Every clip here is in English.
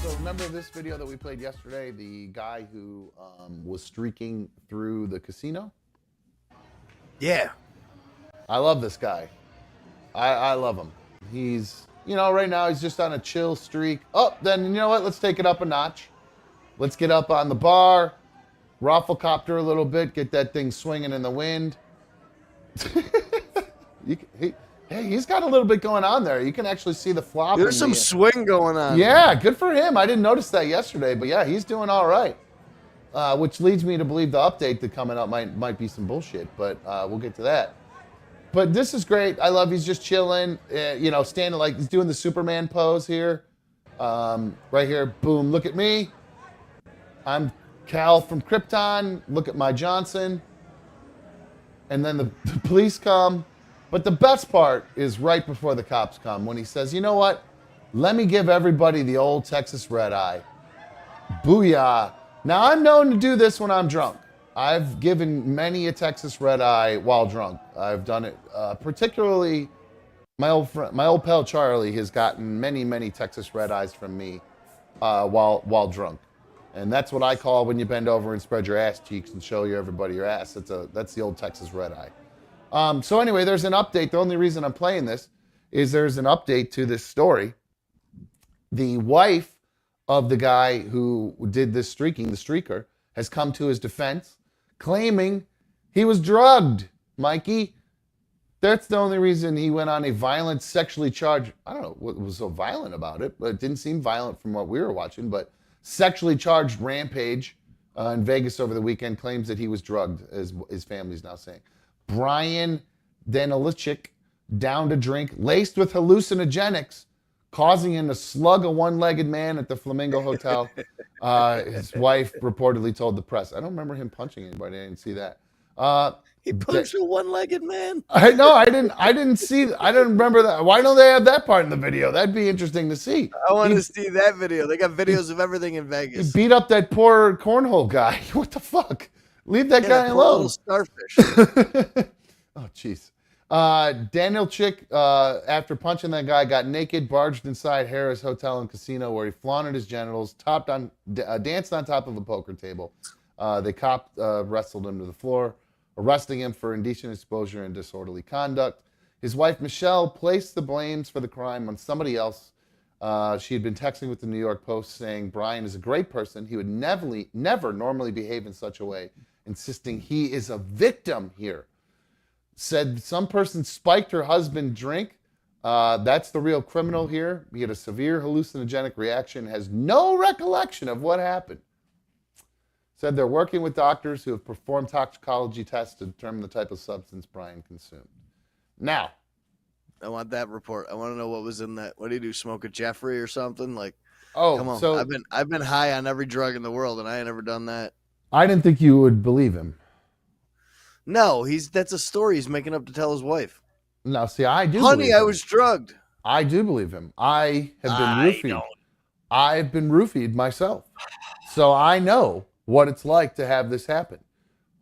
So remember this video that we played yesterday, the guy who was streaking through the casino? Yeah. I love this guy. I love him. He's, right now he's just on a chill streak. Oh, then you know what? Let's take it up a notch. Let's get up on the bar, rafflecopter a little bit, get that thing swinging in the wind. He's got a little bit going on there. You can actually see the flop. There's some swing going on. Yeah, good for him. I didn't notice that yesterday, but yeah, he's doing all right. Which leads me to believe the update that coming up might be some bullshit, but we'll get to that. But this is great. I love he's just chilling, standing like he's doing the Superman pose here. Right here, boom, look at me. I'm Cal from Krypton. Look at my Johnson. And then the police come. But the best part is right before the cops come when he says, you know what? Let me give everybody the old Texas red eye. Booyah. Now, I'm known to do this when I'm drunk. I've given many a Texas red eye while drunk. I've done it, particularly my old pal Charlie has gotten many, many Texas red eyes from me while drunk. And that's what I call when you bend over and spread your ass cheeks and show everybody your ass. That's the old Texas red eye. So anyway, there's an update. The only reason I'm playing this is there's an update to this story. The wife of the guy who did this streaking, the streaker, has come to his defense, claiming he was drugged, Mikey. That's the only reason he went on a violent, sexually charged, I don't know what was so violent about it, but it didn't seem violent from what we were watching, but sexually charged rampage in Vegas over the weekend, claims that he was drugged, as his family's now saying. Brian Danilichik downed a drink laced with hallucinogenics, causing him to slug a one-legged man at the Flamingo Hotel. His wife reportedly told the press. I don't remember him punching anybody. I didn't see that. He punched a one-legged man. I know. I didn't see. I didn't remember that. Why don't they have that part in the video? That'd be interesting to see. I want to see that video. They got videos of everything in Vegas. He beat up that poor cornhole guy. What the fuck? Leave that guy alone. Starfish. Oh, jeez. Daniel Chick, after punching that guy, got naked, barged inside Harris Hotel and Casino, where he flaunted his genitals, danced on top of a poker table. The cop wrestled him to the floor, arresting him for indecent exposure and disorderly conduct. His wife, Michelle, placed the blames for the crime on somebody else. She had been texting with the New York Post saying Brian is a great person. He would never normally behave in such a way, insisting he is a victim here. Said some person spiked her husband's drink. That's the real criminal here. He had a severe hallucinogenic reaction, has no recollection of what happened. Said they're working with doctors who have performed toxicology tests to determine the type of substance Brian consumed. Now, I want that report. I want to know what was in that. What did he do? Smoke a Jeffrey or something? Like, come on. So I've been high on every drug in the world, and I ain't never done that. I didn't think you would believe him. No, that's a story he's making up to tell his wife. No, see, I do. Honey, I was drugged. I do believe him. I have been roofied. I've been roofied myself, so I know what it's like to have this happen.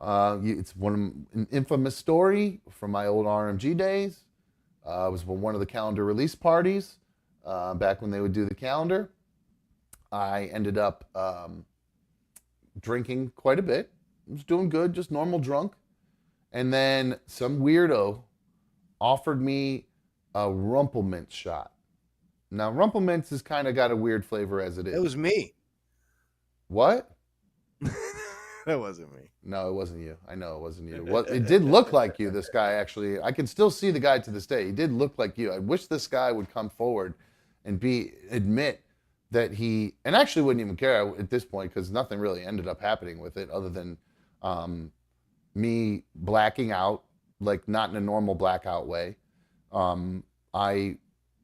It's an infamous story from my old RMG days. It was one of the calendar release parties back when they would do the calendar. I ended up drinking quite a bit. I was doing good, just normal drunk. And then some weirdo offered me a Rumplemint shot. Now, Rumplemint's has kind of got a weird flavor as it is. It was me. What? That wasn't me. No, it wasn't you. I know it wasn't you. It did look like you, this guy, actually. I can still see the guy to this day. He did look like you. I wish this guy would come forward and admit that he, and actually wouldn't even care at this point because nothing really ended up happening with it other than me blacking out, like not in a normal blackout way. I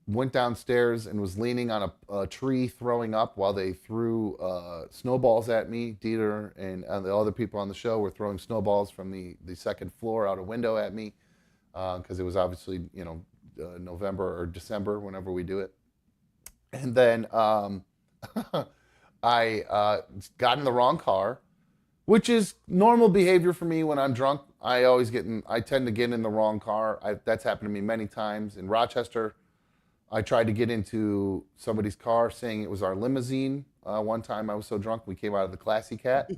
went downstairs and was leaning on a tree throwing up while they threw snowballs at me. Dieter and the other people on the show were throwing snowballs from the second floor out a window at me because it was obviously, November or December, whenever we do it. And then I got in the wrong car, which is normal behavior for me when I'm drunk. I tend to get in the wrong car. That's happened to me many times. In Rochester, I tried to get into somebody's car saying it was our limousine. One time I was so drunk we came out of the Classy Cat,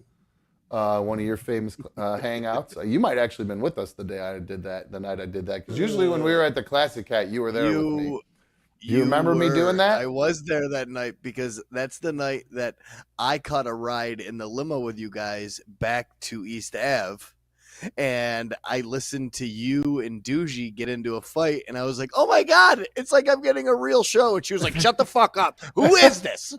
one of your famous hangouts. You might actually have been with us the day I did that, the night I did that. Because usually when we were at the Classy Cat, you were there with me. Do you remember me doing that? I was there that night because that's the night that I caught a ride in the limo with you guys back to East Ave. And I listened to you and Doogie get into a fight, and I was like, oh my God, it's like I'm getting a real show. And she was like, shut the fuck up. Who is this?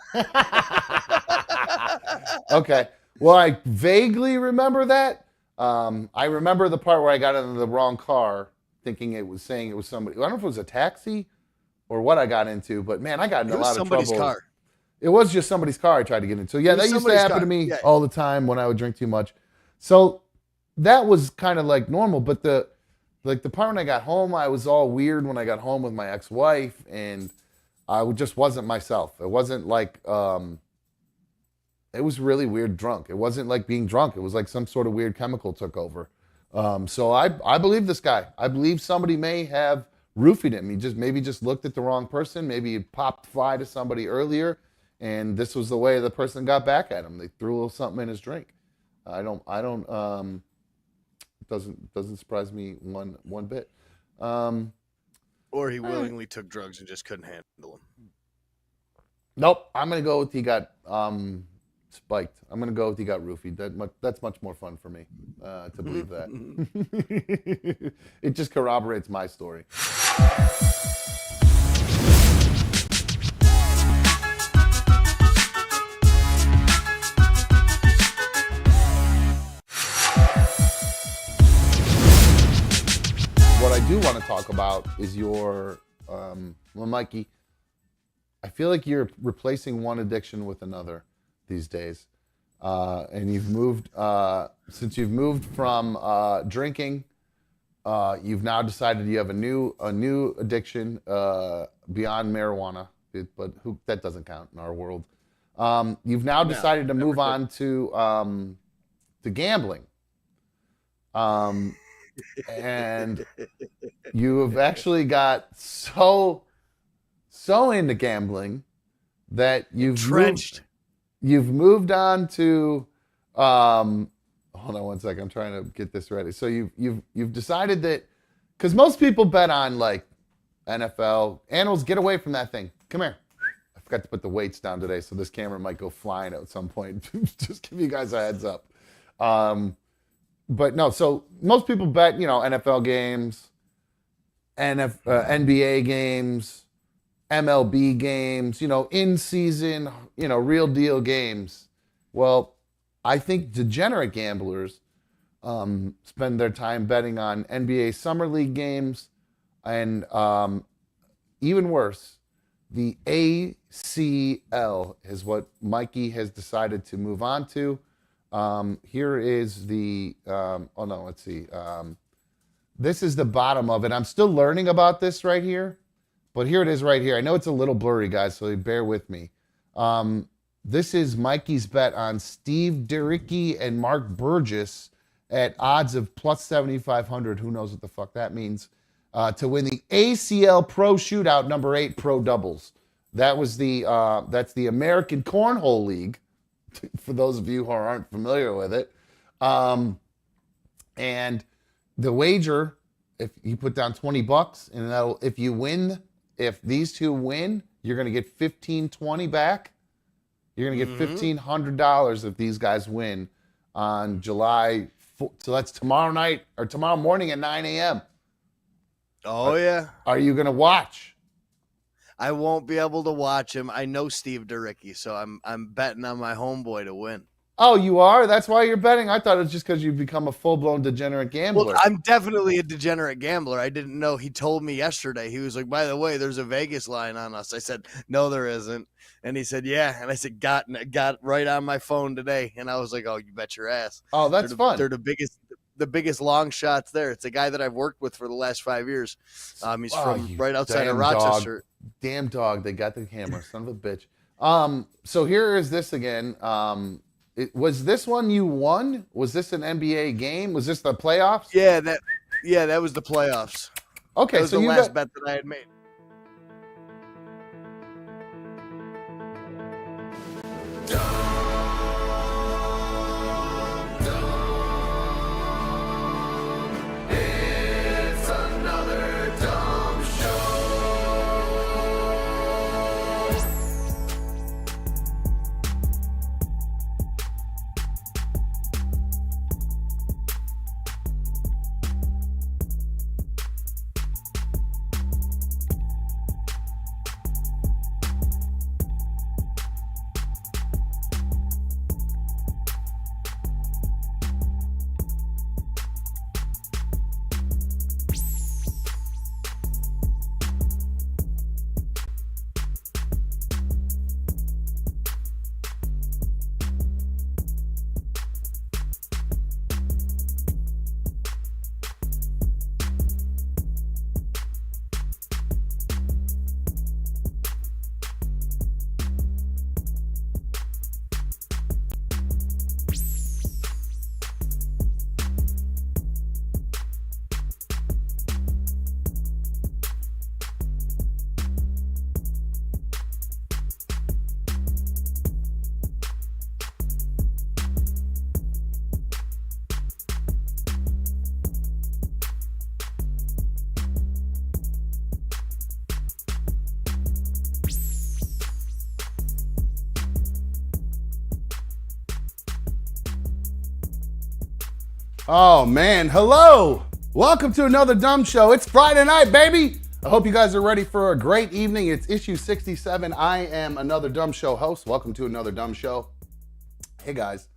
Okay. Well, I vaguely remember that. I remember the part where I got into the wrong car thinking it was saying it was somebody. I don't know if it was a taxi or what I got into, but man, I got in a lot of trouble. It was somebody's car. It was just somebody's car I tried to get into. Yeah, that used to happen to me all the time when I would drink too much. So that was kind of like normal, but the part when I got home, I was all weird when I got home with my ex-wife, and I just wasn't myself. It wasn't like it was really weird drunk. It wasn't like being drunk. It was like some sort of weird chemical took over. So I believe this guy. I believe somebody may have roofied him. He maybe just looked at the wrong person. Maybe he popped fly to somebody earlier, and this was the way the person got back at him. They threw a little something in his drink. I don't doesn't surprise me one bit. Or he willingly took drugs and just couldn't handle them. Nope. I'm gonna go with he got spiked. I'm gonna go with he got roofied. That's much more fun for me to believe that. It just corroborates my story. What I do want to talk about is your, well, Mikey, I feel like you're replacing one addiction with another these days. And you've moved, since you've moved from drinking, you've now decided you have a new addiction beyond marijuana, but that doesn't count in our world. You've now decided to move on to gambling. And you have actually got so into gambling that you've moved on to hold on one second, I'm trying to get this ready. So you've decided that, because most people bet on like NFL. Animals, get away from that thing. Come here. I forgot to put the weights down today, so this camera might go flying at some point. Just give you guys a heads up. But no, so most people bet, NFL games, NBA games, MLB games, in season, real deal games. Well, I think degenerate gamblers spend their time betting on NBA Summer League games, and even worse, the ACL is what Mikey has decided to move on to. Here is the, let's see. This is the bottom of it. I'm still learning about this right here, but here it is right here. I know it's a little blurry, guys, so bear with me. This is Mikey's bet on Steve Dericki and Mark Burgess at odds of plus 7,500. Who knows what the fuck that means? To win the ACL Pro Shootout number 8 Pro Doubles. That's the American Cornhole League, for those of you who aren't familiar with it. And the wager, if you put down $20, and if these two win, you're going to get $1,520 back. You're going to get $1,500 if these guys win on July 4th. So that's tomorrow night or tomorrow morning at 9 a.m. Oh, yeah. Are you going to watch? I won't be able to watch him. I know Steve Dericki, so I'm betting on my homeboy to win. Oh, you are? That's why you're betting? I thought it was just because you've become a full-blown degenerate gambler. Well, I'm definitely a degenerate gambler. I didn't know. He told me yesterday. He was like, by the way, there's a Vegas line on us. I said, no, there isn't. And he said, yeah. And I said, got right on my phone today. And I was like, oh, you bet your ass. Oh, that's fun. They're the biggest long shots there. It's a guy that I've worked with for the last 5 years. He's from right outside of Rochester. Damn dog. They got the camera. Son of a bitch. So here is this again. Was this one you won? Was this an NBA game? Was this the playoffs? Yeah, that was the playoffs. Okay, that was so the last bet that I had made. Oh man, hello! Welcome to another Dumb Show. It's Friday night, baby! I hope you guys are ready for a great evening. It's issue 67. I am another Dumb Show host. Welcome to another Dumb Show. Hey guys,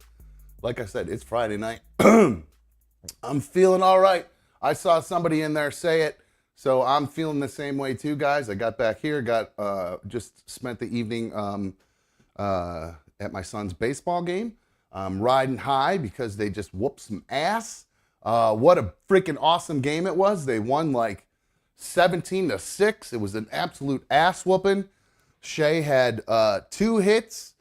like I said, it's Friday night. I'm feeling all right. I saw somebody in there say it, so I'm feeling the same way too, guys. I got back here, just spent the evening at my son's baseball game. Riding high because they just whooped some ass. What a freaking awesome game it was. They won like 17-6. It was an absolute ass whooping. Shea had 2 hits.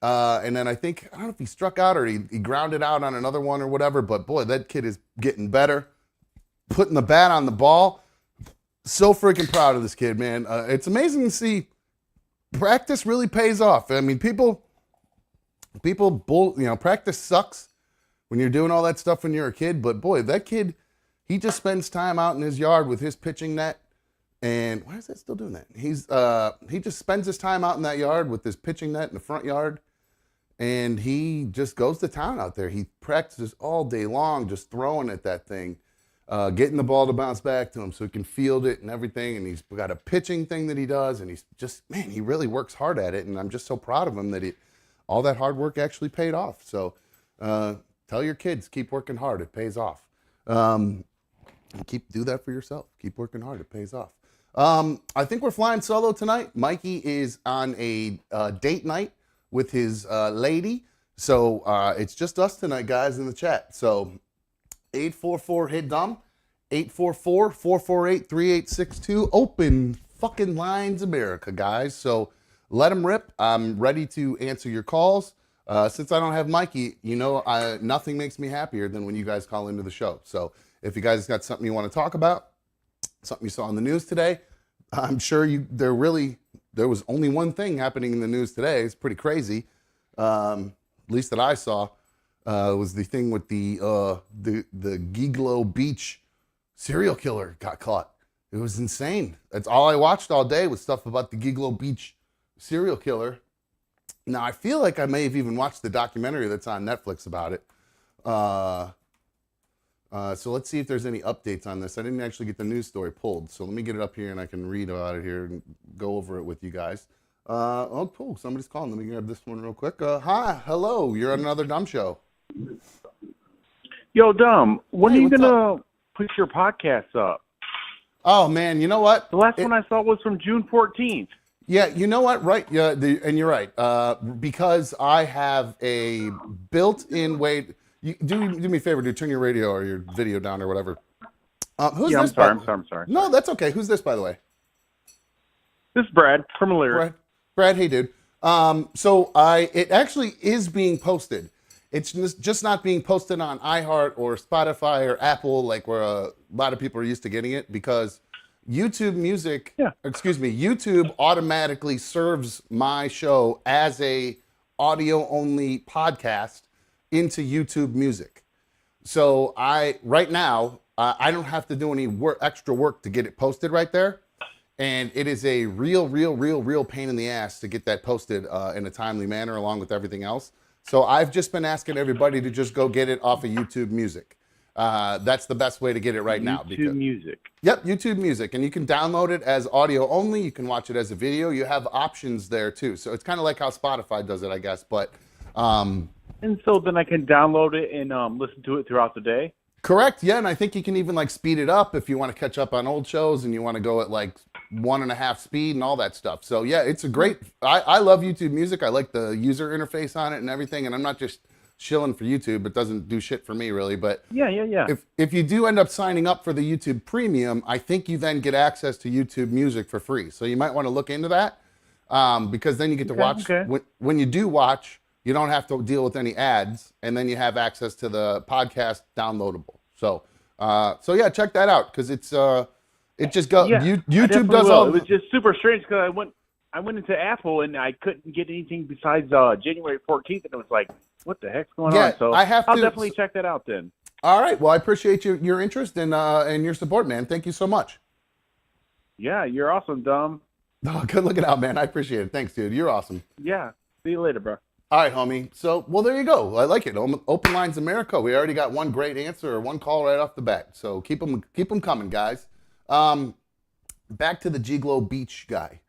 And then I don't know if he struck out or he grounded out on another one or whatever, but boy, that kid is getting better. Putting the bat on the ball. So freaking proud of this kid, man. It's amazing to see practice really pays off. I mean, practice sucks when you're doing all that stuff when you're a kid, but boy, that kid, he just spends time out in his yard with his pitching net. And why is that still doing that? He just spends his time out in that yard with his pitching net in the front yard, and he just goes to town out there. He practices all day long, just throwing at that thing, getting the ball to bounce back to him so he can field it and everything. And he's got a pitching thing that he does, and he's just, man, he really works hard at it. And I'm just so proud of him that all that hard work actually paid off. So tell your kids, keep working hard. It pays off. Do that for yourself. Keep working hard. It pays off. I think we're flying solo tonight. Mikey is on a date night with his lady. So it's just us tonight, guys, in the chat. So 844-HIT-DUMB, 844-448-3862. Open fucking lines, America, guys. So let them rip. I'm ready to answer your calls. Since I don't have Mikey, nothing makes me happier than when you guys call into the show. So if you guys got something you want to talk about, something you saw in the news today, I'm sure there was only one thing happening in the news today. It's pretty crazy. At least that I saw, was the thing with the Gilgo Beach serial killer got caught. It was insane. That's all I watched all day was stuff about the Gilgo Beach serial killer. Now, I feel like I may have even watched the documentary that's on Netflix about it. So let's see if there's any updates on this. I didn't actually get the news story pulled, so let me get it up here and I can read about it here and go over it with you guys. Oh, cool. Somebody's calling. Let me grab this one real quick. Hi. Hello. You're on another Dumb Show. Yo, Dumb. When Hey, are you what's going to put your podcast up? Oh, man. You know what? The last one I saw was from June 14th. Yeah, you know what? Right. Yeah, and you're right. Because I have a built-in way. Do me a favor. Turn your radio or your video down or whatever. Who's yeah, this? I'm sorry. No, that's okay. Who's this, by the way? This is Brad from Elyria. Brad, hey, dude. So it actually is being posted. It's just not being posted on iHeart or Spotify or Apple, like where a lot of people are used to getting it, because YouTube automatically serves my show as a audio only podcast into YouTube Music. So right now I don't have to do any extra work to get it posted right there. And it is a real pain in the ass to get that posted in a timely manner along with everything else. So I've just been asking everybody to just go get it off of YouTube Music. That's the best way to get it right now. YouTube Music. Yep, YouTube Music. And you can download it as audio only. You can watch it as a video. You have options there too. So it's kind of like how Spotify does it, I guess. But and so then I can download it and listen to it throughout the day? Correct, yeah. And I think you can even like speed it up if you want to catch up on old shows and you want to go at like 1.5 speed and all that stuff. So yeah, it's a great, I love YouTube Music. I like the user interface on it and everything. And I'm not just shilling for YouTube. It doesn't do shit for me really. But yeah. If you do end up signing up for the YouTube Premium, I think you then get access to YouTube Music for free. So you might want to look into that because then you get to watch, when you do watch, you don't have to deal with any ads, and then you have access to the podcast downloadable. So yeah, check that out because it's it just goes. Yeah, YouTube does all. It was just super strange because I went into Apple and I couldn't get anything besides January 14th, and it was like, what the heck's going on? So I'll definitely check that out then. All right. Well, I appreciate your interest and your support, man. Thank you so much. Yeah, you're awesome, Dumb. Oh, good looking out, man. I appreciate it. Thanks, dude. You're awesome. Yeah. See you later, bro. All right, homie. So, well, there you go. I like it. Open Lines America. We already got one great answer or one call right off the bat. So keep them coming, guys. Back to the Gilgo Beach guy.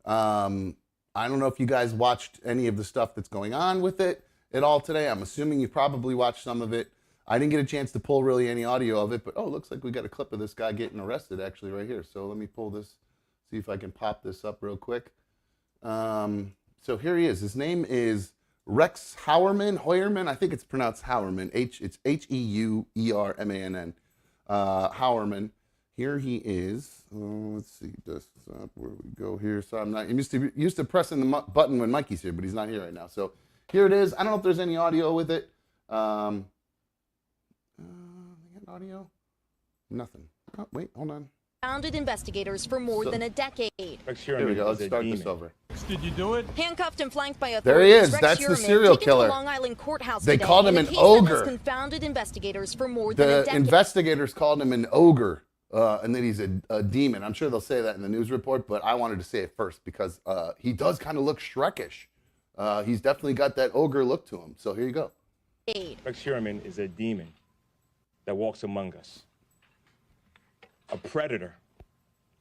I don't know if you guys watched any of the stuff that's going on with it at all today. I'm assuming you probably watched some of it. I didn't get a chance to pull really any audio of it, but it looks like we got a clip of this guy getting arrested actually right here. So let me pull this, see if I can pop this up real quick. So here he is. His name is Rex Heuermann. I think it's pronounced Heuermann. It's Heuermann. Heuermann. Here he is. Let's see. Desktop. Where we go here? So I'm used to pressing the button when Mikey's here, but he's not here right now. So here it is. I don't know if there's any audio with it. Audio? Nothing. Oh, wait, hold on. Founded investigators for more than a decade. Here we go. Let's start this over. Did you do it? Handcuffed and flanked by authorities. There he is. Rex That's the Heuermann, serial taken to killer. Long Island courthouse They today called him in an a case that has ogre. confounded investigators for more than a decade. The investigators called him an ogre, and that he's a demon. I'm sure they'll say that in the news report, but I wanted to say it first because he does kind of look Shrekish. He's definitely got that ogre look to him. So here you go. Rex Heuermann is a demon that walks among us. A predator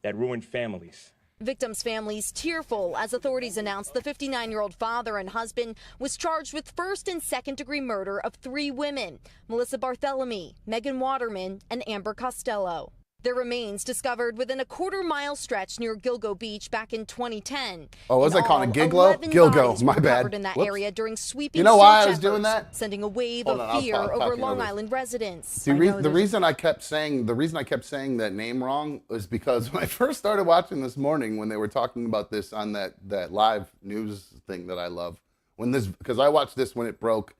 that ruined families. Victims' families tearful as authorities announced the 59-year-old father and husband was charged with first and second-degree murder of 3 women, Melissa Barthelemy, Megan Waterman, and Amber Costello. Their remains discovered within a quarter-mile stretch near Gilgo Beach back in 2010. Oh, what was I calling it? Giglo? Gilgo, my bad. In that area during sweeping you know why I search was doing efforts, that? sending a wave of fear over Long Island residents. See, the reason I kept saying that name wrong was because when I first started watching this morning, when they were talking about this on that live news thing that I love, because I watched this when it broke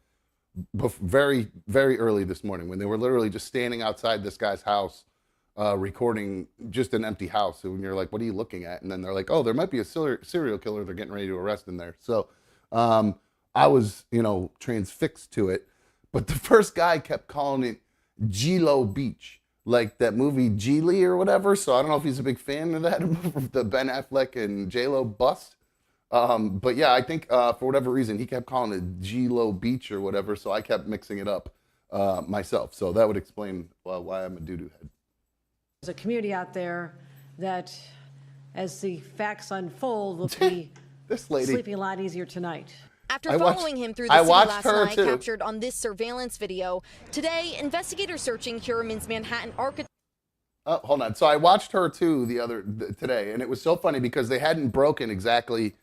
very, very early this morning, when they were literally just standing outside this guy's house. Recording just an empty house, and you're like, what are you looking at? And then they're like, oh, there might be a serial killer they're getting ready to arrest in there. So I was, transfixed to it. But the first guy kept calling it Gilgo Beach, like that movie Geely or whatever. So I don't know if he's a big fan of that, the Ben Affleck and J-Lo bust. But yeah, I think for whatever reason, he kept calling it Gilgo Beach or whatever. So I kept mixing it up myself. So that would explain why I'm a doo-doo head. There's a community out there that, as the facts unfold, will be sleeping a lot easier tonight. After following him through the city last night, captured on this surveillance video, today investigators searching Heuermann's Manhattan architect. Oh, hold on. So I watched her too today, and it was so funny because they hadn't broken exactly.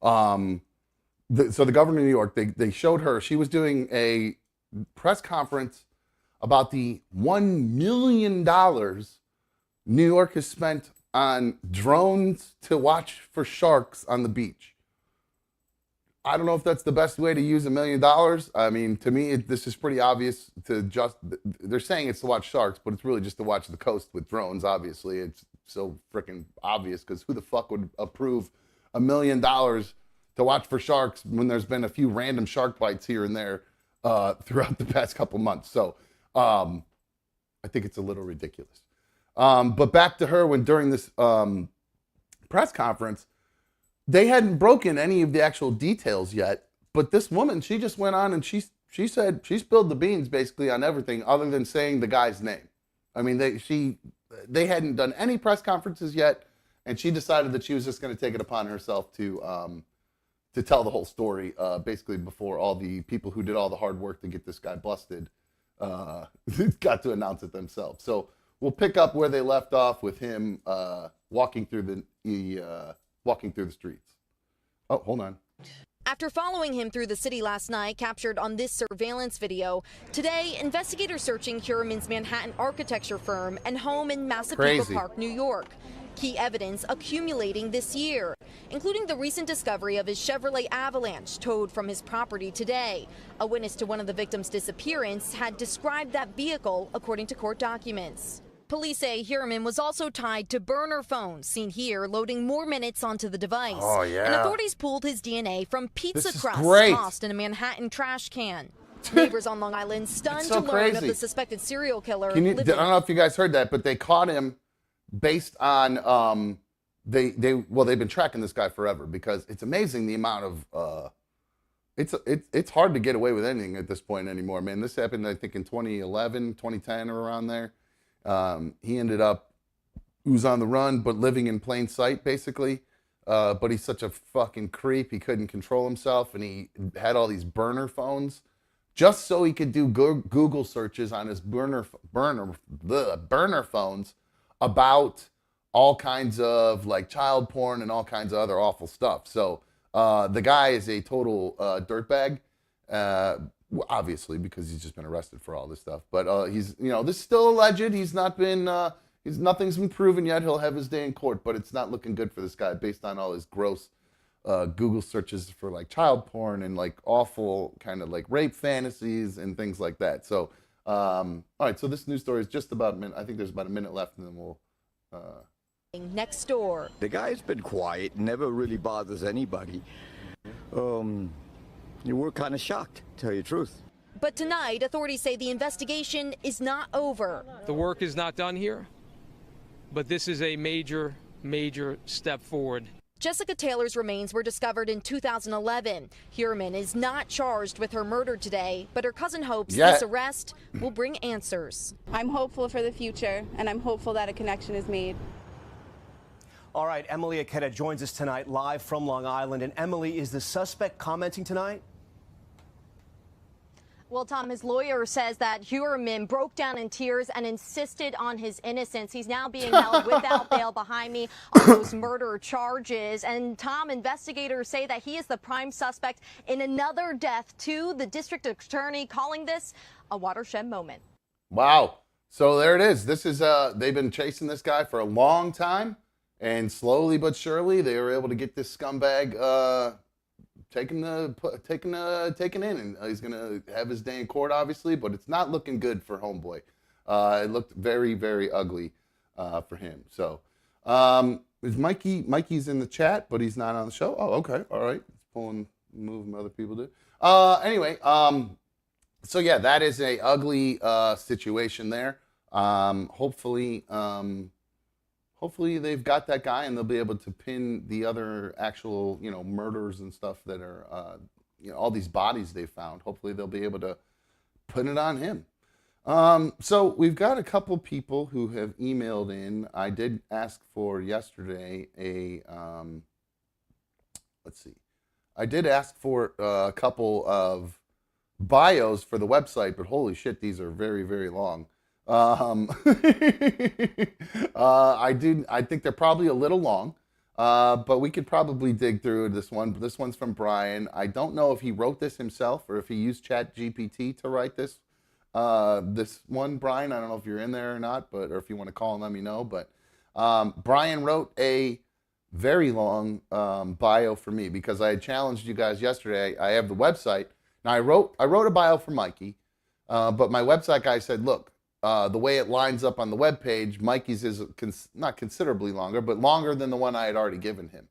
So the governor of New York, they showed her. She was doing a press conference about the $1 million New York has spent on drones to watch for sharks on the beach. I don't know if that's the best way to use $1 million. I mean, to me, this is pretty obvious they're saying it's to watch sharks, but it's really just to watch the coast with drones, obviously. It's so freaking obvious because who the fuck would approve $1 million to watch for sharks when there's been a few random shark bites here and there throughout the past couple months. So I think it's a little ridiculous. But back to her during this press conference, they hadn't broken any of the actual details yet. But this woman, she just went on and she said she spilled the beans basically on everything other than saying the guy's name. I mean, they hadn't done any press conferences yet, and she decided that she was just going to take it upon herself to tell the whole story, basically before all the people who did all the hard work to get this guy busted got to announce it themselves. So we'll pick up where they left off with him walking through the streets. Oh, hold on. After following him through the city last night, captured on this surveillance video, today investigators searching Heuermann's Manhattan architecture firm and home in Massapequa Park, New York. Key evidence accumulating this year, including the recent discovery of his Chevrolet Avalanche towed from his property today. A witness to one of the victims' disappearance had described that vehicle according to court documents. Police say Heuermann was also tied to burner phones, seen here loading more minutes onto the device. Oh, yeah. And authorities pulled his DNA from pizza crusts tossed in a Manhattan trash can. Neighbors on Long Island stunned to learn of the suspected serial killer. I don't know if you guys heard that, but they caught him based on they've been tracking this guy forever because it's amazing the amount of it's hard to get away with anything at this point anymore, man. This happened, I think, in 2011, 2010, or around there. He ended up, he was on the run, but living in plain sight, basically. But he's such a fucking creep. He couldn't control himself, and he had all these burner phones just so he could do Google searches on his burner phones about all kinds of like child porn and all kinds of other awful stuff. So the guy is a total dirtbag, obviously, because he's just been arrested for all this stuff. But he's, this is still alleged. He's not been, nothing's been proven yet. He'll have his day in court, but it's not looking good for this guy based on all his gross Google searches for like child porn and like awful kind of like rape fantasies and things like that. So, all right. So this news story is just about a minute. I think there's about a minute left, and then we'll. Next door. The guy's been quiet, never really bothers anybody. You were kind of shocked, to tell you the truth. But tonight, authorities say the investigation is not over. The work is not done here, but this is a major, major step forward. Jessica Taylor's remains were discovered in 2011. Heuermann is not charged with her murder today, but her cousin hopes this arrest will bring answers. I'm hopeful for the future, and I'm hopeful that a connection is made. All right, Emily Aketa joins us tonight live from Long Island. And Emily, is the suspect commenting tonight? Well, Tom, his lawyer says that Heuermann broke down in tears and insisted on his innocence. He's now being held without bail behind me on those murder charges. And, Tom, investigators say that he is the prime suspect in another death, too. The district attorney calling this a watershed moment. Wow. So there it is. This is, they've been chasing this guy for a long time. And slowly but surely, they were able to get this scumbag taken in, and he's gonna have his day in court, obviously. But it's not looking good for homeboy. It looked very, very ugly for him. So, is Mikey? Mikey's in the chat, but he's not on the show. Oh, okay, all right. He's moving other people do. Anyway, so yeah, that is a ugly situation there. Hopefully they've got that guy, and they'll be able to pin the other actual, murders and stuff that are, all these bodies they found. Hopefully they'll be able to put it on him. So we've got a couple people who have emailed in. I did ask for yesterday I did ask for a couple of bios for the website, but holy shit, these are very, very long. I think they're probably a little long, but we could probably dig through this one. This one's from Brian. I don't know if he wrote this himself or if he used ChatGPT to write this. This one, Brian, I don't know if you're in there or not, or if you want to call and let me know. But Brian wrote a very long bio for me because I had challenged you guys yesterday. I have the website. Now I wrote a bio for Mikey, but my website guy said, look, the way it lines up on the webpage, Mikey's is not considerably longer, but longer than the one I had already given him.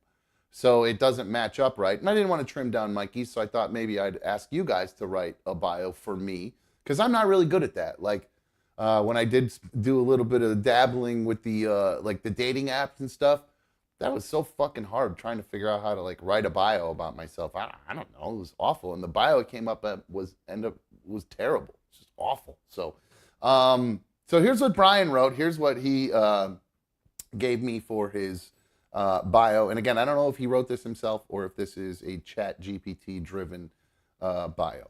So it doesn't match up right. And I didn't want to trim down Mikey's, so I thought maybe I'd ask you guys to write a bio for me, because I'm not really good at that. Like when I did do a little bit of dabbling with the the dating apps and stuff, that was so fucking hard trying to figure out how to write a bio about myself. I don't know, it was awful. And the bio it came up at was terrible. It's just awful. So here's what Brian wrote. Here's what he gave me for his bio. And again, I don't know if he wrote this himself or if this is a ChatGPT driven bio.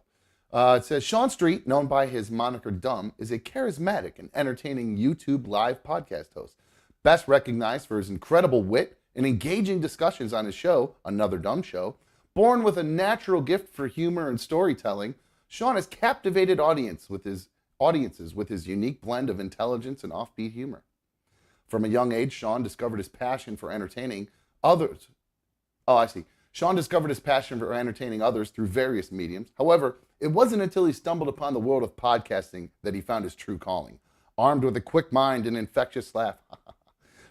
It says, Sean Street, known by his moniker Dumb, is a charismatic and entertaining YouTube live podcast host. Best recognized for his incredible wit and engaging discussions on his show, Another Dumb Show. Born with a natural gift for humor and storytelling, Sean has captivated audiences with his unique blend of intelligence and offbeat humor. From a young age, Sean discovered his passion for entertaining others. Sean discovered his passion for entertaining others through various mediums. However, it wasn't until he stumbled upon the world of podcasting that he found his true calling. Armed with a quick mind and infectious laugh,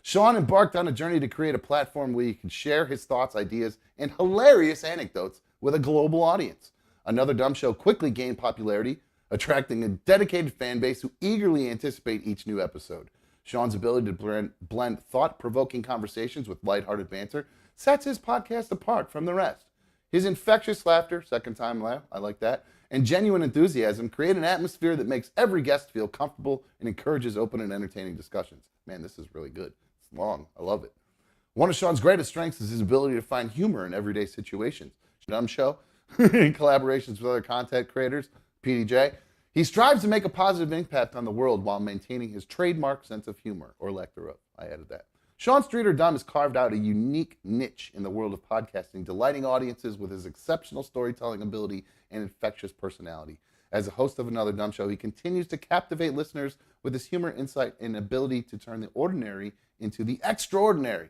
Sean embarked on a journey to create a platform where he could share his thoughts, ideas, and hilarious anecdotes with a global audience. Another Dumb Show quickly gained popularity, attracting a dedicated fan base who eagerly anticipate each new episode. Sean's ability to blend thought-provoking conversations with lighthearted banter sets his podcast apart from the rest. His infectious laughter, second time laugh, I like that, and genuine enthusiasm create an atmosphere that makes every guest feel comfortable and encourages open and entertaining discussions. Man, this is really good. It's long. I love it. One of Sean's greatest strengths is his ability to find humor in everyday situations. Dumb Show, in collaborations with other content creators, PDJ. He strives to make a positive impact on the world while maintaining his trademark sense of humor, or lack thereof. I added that. Sean Street or Dumb has carved out a unique niche in the world of podcasting, delighting audiences with his exceptional storytelling ability and infectious personality. As a host of Another Dumb Show, he continues to captivate listeners with his humor, insight, and ability to turn the ordinary into the extraordinary.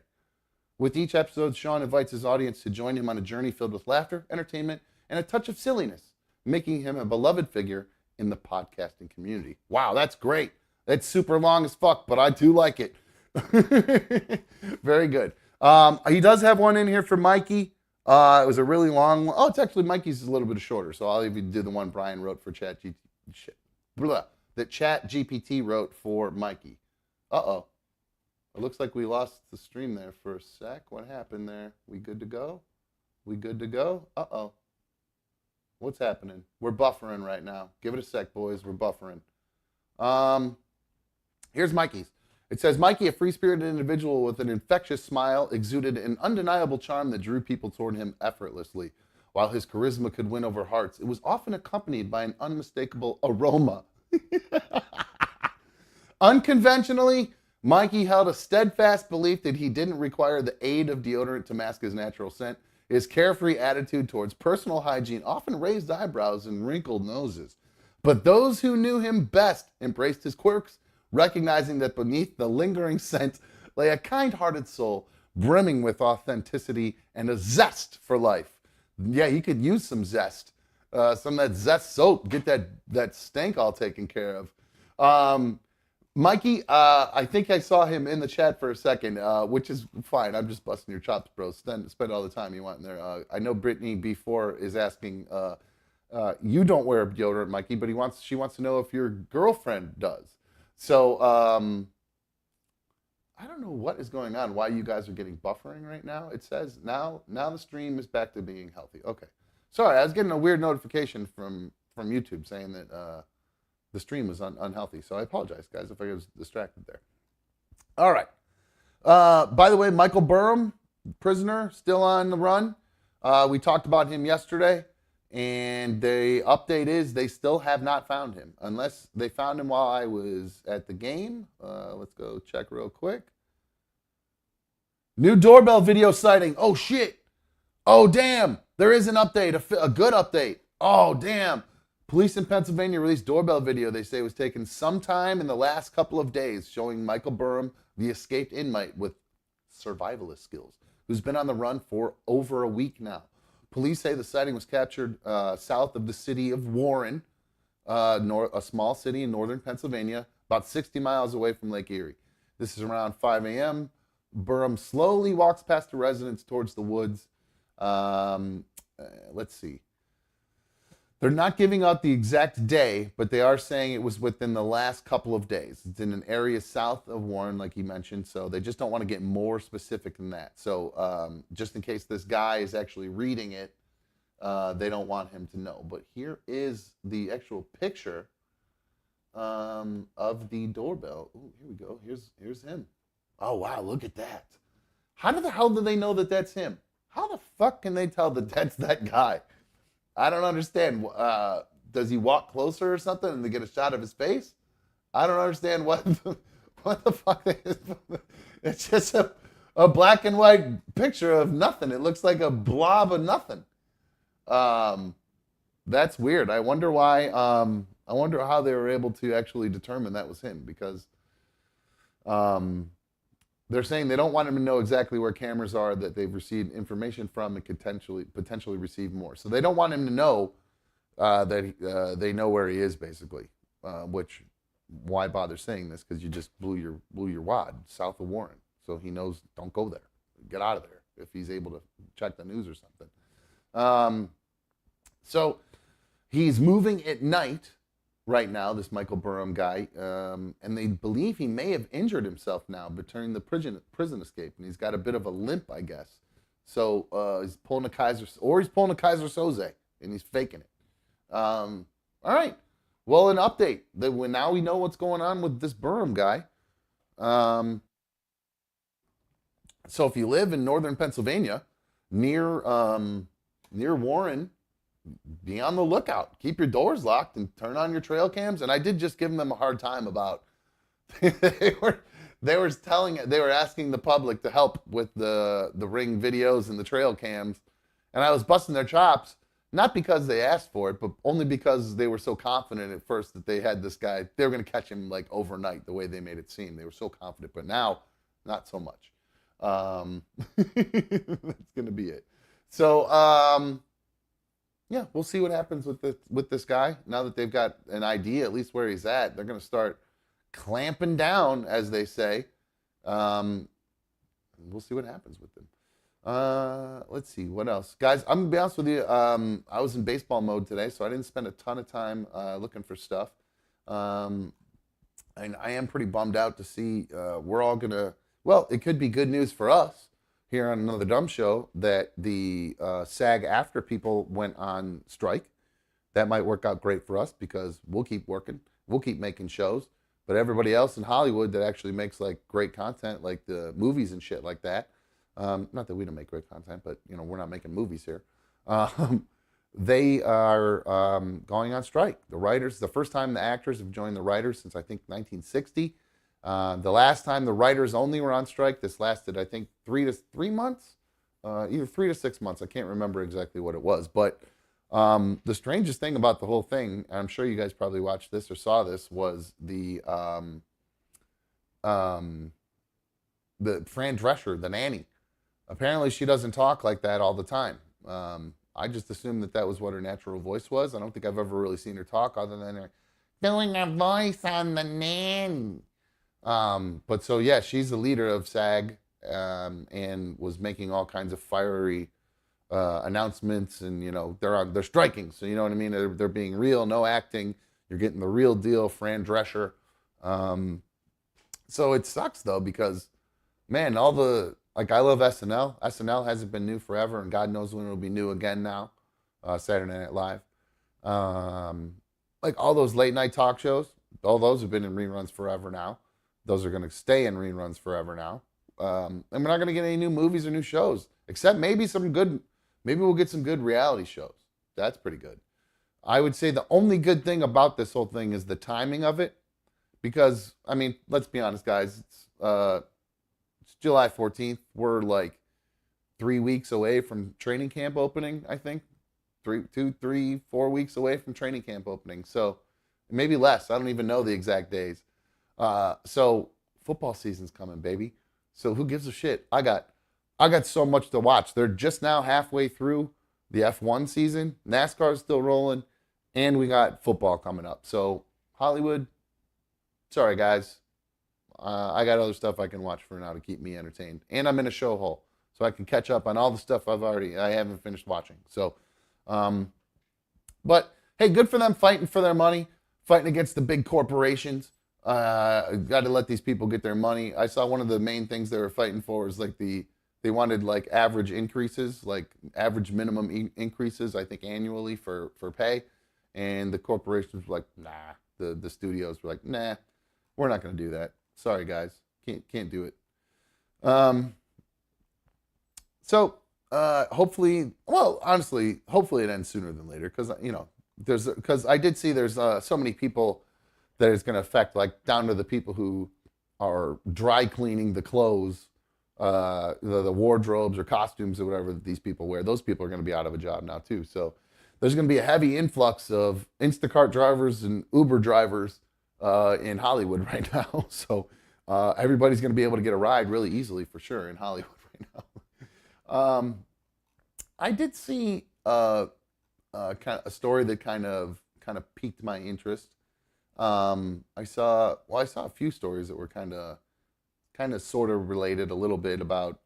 With each episode, Sean invites his audience to join him on a journey filled with laughter, entertainment, and a touch of silliness, making him a beloved figure in the podcasting community. Wow, that's great. That's super long as fuck, but I do like it. Very good. He does have one in here for Mikey. It was a really long one. Oh, it's actually Mikey's is a little bit shorter, so I'll even do the one Brian wrote for that Chat GPT wrote for Mikey. Uh-oh. It looks like we lost the stream there for a sec. What happened there? We good to go? We good to go? Uh-oh. What's happening? We're buffering right now. Give it a sec, boys. We're buffering. Here's Mikey's. It says, Mikey, a free-spirited individual with an infectious smile, exuded an undeniable charm that drew people toward him effortlessly. While his charisma could win over hearts, it was often accompanied by an unmistakable aroma. Unconventionally, Mikey held a steadfast belief that he didn't require the aid of deodorant to mask his natural scent. His carefree attitude towards personal hygiene often raised eyebrows and wrinkled noses. But those who knew him best embraced his quirks, recognizing that beneath the lingering scent lay a kind-hearted soul brimming with authenticity and a zest for life. Yeah, he could use some zest. Some of that zest soap, get that stank all taken care of. Mikey, I think I saw him in the chat for a second, which is fine. I'm just busting your chops, bro. Spend all the time you want in there. I know Brittany B4 is asking, you don't wear deodorant, Mikey, but she wants to know if your girlfriend does. So, I don't know what is going on, why you guys are getting buffering right now. It says now the stream is back to being healthy. Okay. Sorry, I was getting a weird notification from YouTube saying that the stream was unhealthy. So I apologize, guys, if I was distracted there. All right. By the way, Michael Burham, prisoner, still on the run. We talked about him yesterday. And the update is they still have not found him. Unless they found him while I was at the game. Let's go check real quick. New doorbell video sighting. Oh, shit. Oh, damn. There is an update, a good update. Oh, damn. Police in Pennsylvania released doorbell video they say was taken sometime in the last couple of days showing Michael Burham, the escaped inmate with survivalist skills, who's been on the run for over a week now. Police say the sighting was captured south of the city of Warren, a small city in northern Pennsylvania, about 60 miles away from Lake Erie. This is around 5 a.m. Burham slowly walks past the residence towards the woods. Let's see. They're not giving out the exact day, but they are saying it was within the last couple of days. It's in an area south of Warren, like he mentioned, so they just don't want to get more specific than that. So just in case this guy is actually reading it, they don't want him to know. But here is the actual picture of the doorbell. Ooh, here we go. Here's him. Oh, wow, look at that. How the hell do they know that that's him? How the fuck can they tell that that's that guy? I don't understand. Does he walk closer or something and they get a shot of his face? I don't understand what the fuck is. It's just a black and white picture of nothing. It looks like a blob of nothing. That's weird. I wonder why. I wonder how they were able to actually determine that was him, because they're saying they don't want him to know exactly where cameras are that they've received information from and could potentially receive more. So they don't want him to know that they know where he is, basically. Which, why bother saying this? Because you just blew your wad south of Warren. So he knows, don't go there. Get out of there if he's able to check the news or something. So he's moving at night right now, this Michael Burham guy, and they believe he may have injured himself now during the prison escape, and he's got a bit of a limp, I guess. So he's pulling a Kaiser Soze, and he's faking it. All right. Well, an update. Now we know what's going on with this Burham guy. So if you live in northern Pennsylvania, near Warren, be on the lookout. Keep your doors locked and turn on your trail cams. And I did just give them a hard time about they were asking the public to help with the ring videos and the trail cams, and I was busting their chops, not because they asked for it, but only because they were so confident at first that they had this guy. They were going to catch him like overnight, the way they made it seem. They were so confident, but now, not so much. That's going to be it. So, yeah, we'll see what happens with this guy. Now that they've got an idea, at least where he's at, they're going to start clamping down, as they say. We'll see what happens with them. Let's see, what else? Guys, I'm going to be honest with you. I was in baseball mode today, so I didn't spend a ton of time looking for stuff. And I am pretty bummed out to see we're all going to... Well, it could be good news for us here on Another Dumb Show that the SAG-AFTRA people went on strike. That might work out great for us because we'll keep working. We'll keep making shows. But everybody else in Hollywood that actually makes like great content, like the movies and shit like that, not that we don't make great content, but you know, we're not making movies here. They are going on strike. The writers, the first time the actors have joined the writers since I think 1960. The last time the writers only were on strike, this lasted I think 3 months, either 3 to 6 months. I can't remember exactly what it was, but the strangest thing about the whole thing, I'm sure you guys probably watched this or saw this, was the Fran Drescher, the nanny. Apparently she doesn't talk like that all the time. I just assumed that was what her natural voice was. I don't think I've ever really seen her talk other than her doing a voice on the nanny. But so yeah, she's the leader of SAG and was making all kinds of fiery announcements, and you know they're striking, so you know what I mean. They're being real, no acting. You're getting the real deal, Fran Drescher. So it sucks though because, man, I love SNL. SNL hasn't been new forever, and God knows when it'll be new again now. Saturday Night Live, like all those late night talk shows, all those have been in reruns forever now. Those are going to stay in reruns forever now. And we're not going to get any new movies or new shows, except maybe maybe we'll get some good reality shows. That's pretty good. I would say the only good thing about this whole thing is the timing of it. Because, I mean, let's be honest, guys. It's July 14th. We're like 3 weeks away from training camp opening, I think. 4 weeks away from training camp opening. So, maybe less. I don't even know the exact days. So, football season's coming, baby. So, who gives a shit? I got so much to watch. They're just now halfway through the F1 season. NASCAR's still rolling. And we got football coming up. So, Hollywood, sorry, guys. I got other stuff I can watch for now to keep me entertained. And I'm in a show hole. So, I can catch up on all the stuff I haven't finished watching. So, but, hey, good for them fighting for their money. Fighting against the big corporations. Got to let these people get their money. I saw one of the main things they were fighting for was like they wanted like average increases, like average minimum increases, I think annually for pay. And the corporations were like, nah. The studios were like, nah, we're not going to do that. Sorry, guys, can't do it. So hopefully, well, honestly, hopefully it ends sooner than later because because I did see there's so many people that it's going to affect, like down to the people who are dry cleaning the clothes, the wardrobes or costumes or whatever that these people wear. Those people are going to be out of a job now too. So there's going to be a heavy influx of Instacart drivers and Uber drivers in Hollywood right now. So everybody's going to be able to get a ride really easily for sure in Hollywood right now. I did see kind of a story that kind of piqued my interest. I saw a few stories that were kind of sort of related a little bit about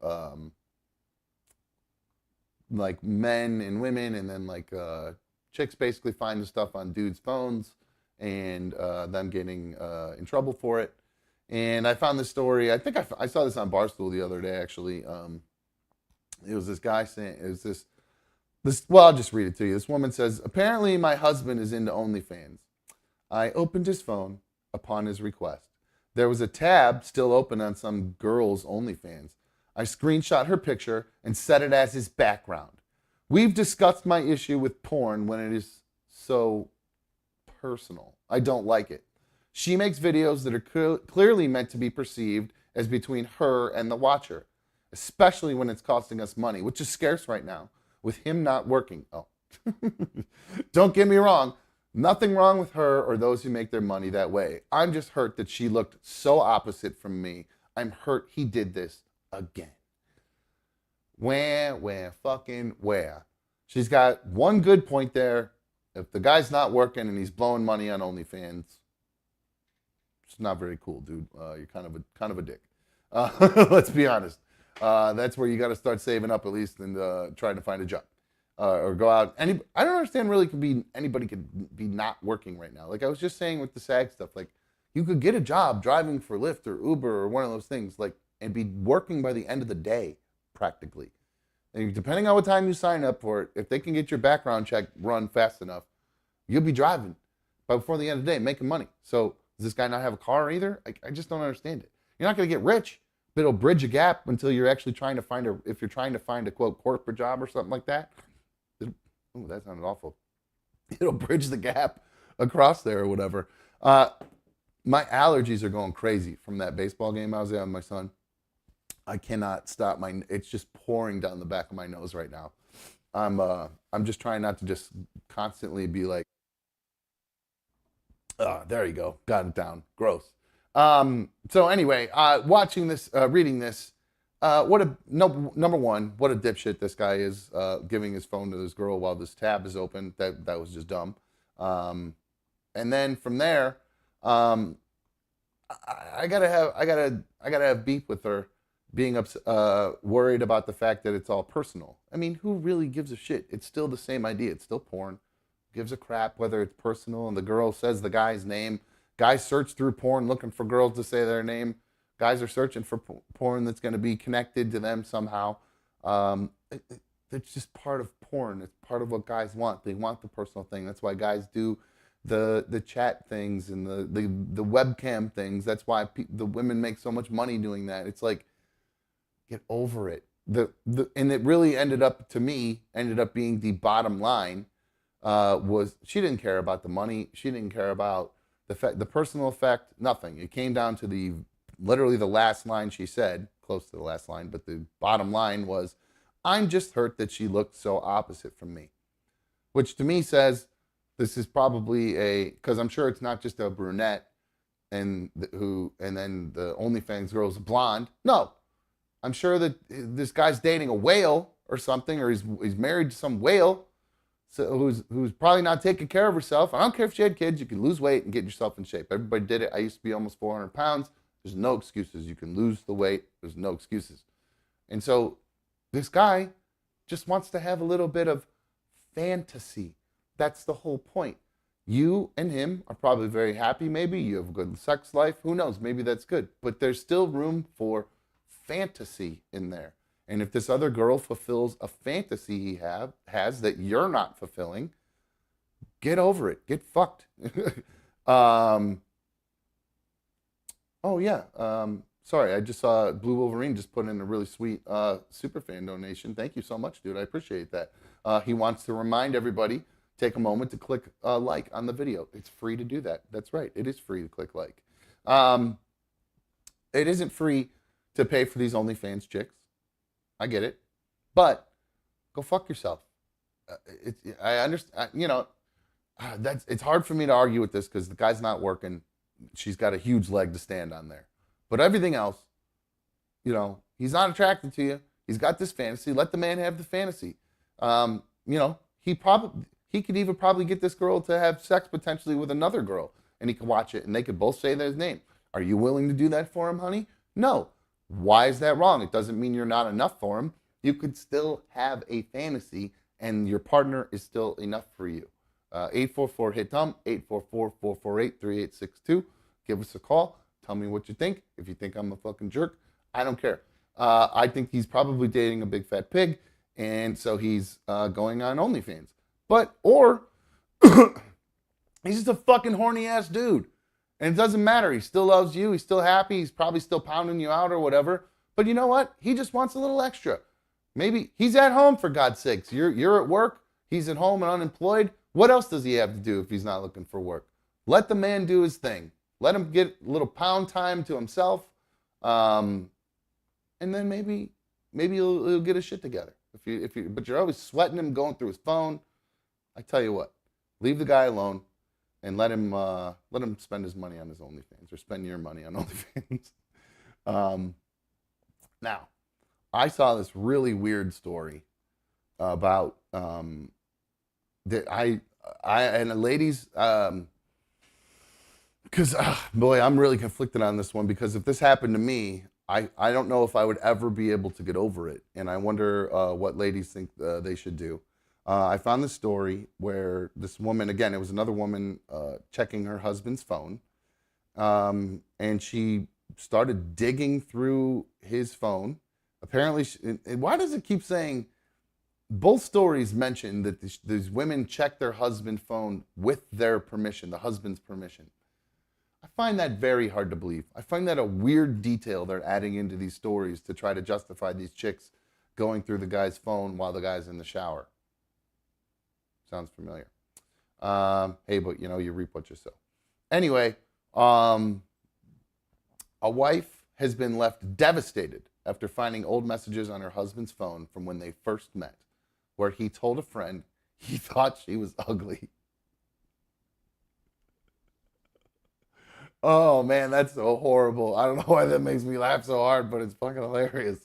like men and women, and then like chicks basically finding stuff on dudes' phones and them getting in trouble for it. And I found this story. I think I saw this on Barstool the other day actually. It was this guy saying, it was this, well, I'll just read it to you. This woman says, apparently my husband is into OnlyFans. I opened his phone upon his request. There was a tab still open on some girl's OnlyFans. I screenshot her picture and set it as his background. We've discussed my issue with porn when it is so personal. I don't like it. She makes videos that are clearly meant to be perceived as between her and the watcher, especially when it's costing us money, which is scarce right now, with him not working. Oh, don't get me wrong. Nothing wrong with her or those who make their money that way. I'm just hurt that she looked so opposite from me. I'm hurt he did this again. Where, fucking where? She's got one good point there. If the guy's not working and he's blowing money on OnlyFans, it's not very cool, dude. You're kind of a dick. Let's be honest. That's where you got to start saving up at least and trying to find a job. Or go out. I don't understand really anybody could be not working right now. Like I was just saying with the SAG stuff, like you could get a job driving for Lyft or Uber or one of those things, like, and be working by the end of the day, practically. And depending on what time you sign up for it, if they can get your background check run fast enough, you'll be driving by before the end of the day, making money. So does this guy not have a car either? I just don't understand it. You're not going to get rich, but it'll bridge a gap until you're actually trying to find if you're trying to find a quote corporate job or something like that. Oh, that sounded awful. It'll bridge the gap across there or whatever. My allergies are going crazy from that baseball game I was at with my son. I cannot stop it's just pouring down the back of my nose right now. I'm just trying not to just constantly be like, there you go, got it down. Gross. So anyway, watching this, reading this, number one, what a dipshit this guy is, giving his phone to this girl while this tab is open. That was just dumb. And then from there, I gotta have beef with her being worried about the fact that it's all personal. I mean, who really gives a shit? It's still the same idea. It's still porn. Gives a crap whether it's personal and the girl says the guy's name. Guys search through porn looking for girls to say their name. Guys are searching for porn that's going to be connected to them somehow. It's just part of porn. It's part of what guys want. They want the personal thing. That's why guys do the chat things and the webcam things. That's why the women make so much money doing that. It's like, get over it. And it really ended up being the bottom line. Was she didn't care about the money. She didn't care about the personal effect. Nothing. It came down to literally the last line she said, close to the last line, but the bottom line was, I'm just hurt that she looked so opposite from me. Which to me says, this is probably because I'm sure it's not just a brunette and then the OnlyFans girl's blonde. No, I'm sure that this guy's dating a whale or something, or he's married to some whale, so who's probably not taking care of herself. I don't care if she had kids, you can lose weight and get yourself in shape. Everybody did it. I used to be almost 400 pounds. There's no excuses. You can lose the weight. There's no excuses. And so this guy just wants to have a little bit of fantasy. That's the whole point. You and him are probably very happy. Maybe you have a good sex life. Who knows? Maybe that's good. But there's still room for fantasy in there. And if this other girl fulfills a fantasy he has that you're not fulfilling, get over it. Get fucked. Oh, yeah. Sorry, I just saw Blue Wolverine just put in a really sweet superfan donation. Thank you so much, dude. I appreciate that. He wants to remind everybody, take a moment to click like on the video. It's free to do that. That's right. It is free to click like. It isn't free to pay for these OnlyFans chicks. I get it. But go fuck yourself. I understand. It's hard for me to argue with this because the guy's not working. She's got a huge leg to stand on there. But everything else, he's not attracted to you. He's got this fantasy. Let the man have the fantasy. He could even probably get this girl to have sex potentially with another girl, and he could watch it, and they could both say their name. Are you willing to do that for him, honey? No. Why is that wrong? It doesn't mean you're not enough for him. You could still have a fantasy, and your partner is still enough for you. 844-HIT-TOM, 844-448-3862. Give us a call. Tell me what you think. If you think I'm a fucking jerk, I don't care. I think he's probably dating a big fat pig, and so he's going on OnlyFans. Or he's just a fucking horny ass dude. And it doesn't matter. He still loves you. He's still happy. He's probably still pounding you out or whatever. But you know what? He just wants a little extra. Maybe he's at home, for God's sakes. You're at work. He's at home and unemployed. What else does he have to do if he's not looking for work? Let the man do his thing. Let him get a little pound time to himself. And then maybe he'll get his shit together. But you're always sweating him, going through his phone. I tell you what, leave the guy alone and let him spend his money on his OnlyFans, or spend your money on OnlyFans. Now, I saw this really weird story about that and a lady's because boy, I'm really conflicted on this one, because if this happened to me, I don't know if I would ever be able to get over it, and I wonder what ladies think they should do. I found this story where this woman, again, it was another woman checking her husband's phone, and she started digging through his phone. Apparently, why does it keep saying, both stories mention that these women check their husband's phone with their permission, the husband's permission. I find that very hard to believe. I find that a weird detail they're adding into these stories to try to justify these chicks going through the guy's phone while the guy's in the shower. Sounds familiar. Hey, but you reap what you sow. Anyway, a wife has been left devastated after finding old messages on her husband's phone from when they first met, where he told a friend he thought she was ugly. Oh man, that's so horrible. I don't know why that makes me laugh so hard, but it's fucking hilarious.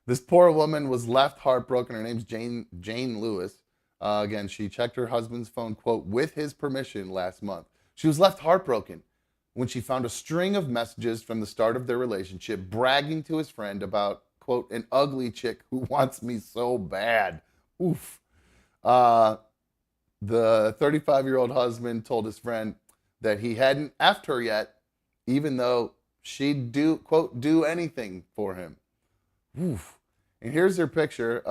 This poor woman was left heartbroken. Her name's Jane Lewis. Again, she checked her husband's phone, quote, with his permission last month. She was left heartbroken when she found a string of messages from the start of their relationship bragging to his friend about, quote, an ugly chick who wants me so bad. Oof. The 35-year-old husband told his friend that he hadn't effed her yet, even though she'd do, quote, do anything for him. Oof. And here's her picture.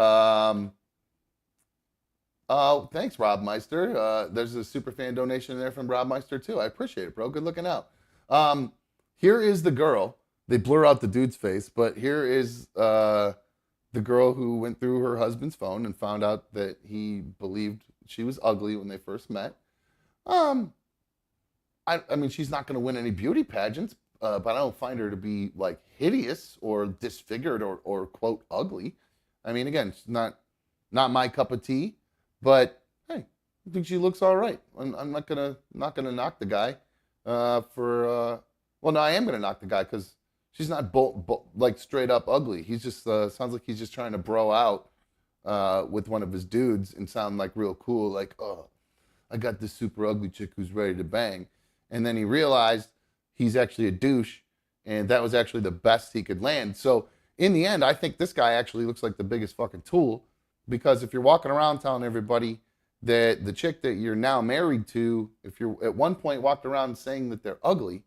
Thanks, Rob Meister. There's a super fan donation there from Rob Meister too. I appreciate it, bro. Good looking out. Here is the girl. They blur out the dude's face, but here is the girl who went through her husband's phone and found out that he believed she was ugly when they first met. I mean, she's not going to win any beauty pageants, but I don't find her to be like hideous or disfigured or quote ugly. I mean, again, it's not my cup of tea, but hey, I think she looks all right. I'm not gonna knock the guy well, no, I am gonna knock the guy because she's not like straight up ugly. He's just sounds like he's just trying to bro out with one of his dudes and sound like real cool, like, oh, I got this super ugly chick who's ready to bang. And then he realized he's actually a douche, and that was actually the best he could land. So in the end, I think this guy actually looks like the biggest fucking tool, because if you're walking around telling everybody that the chick that you're now married to, if you're at one point walked around saying that they're ugly,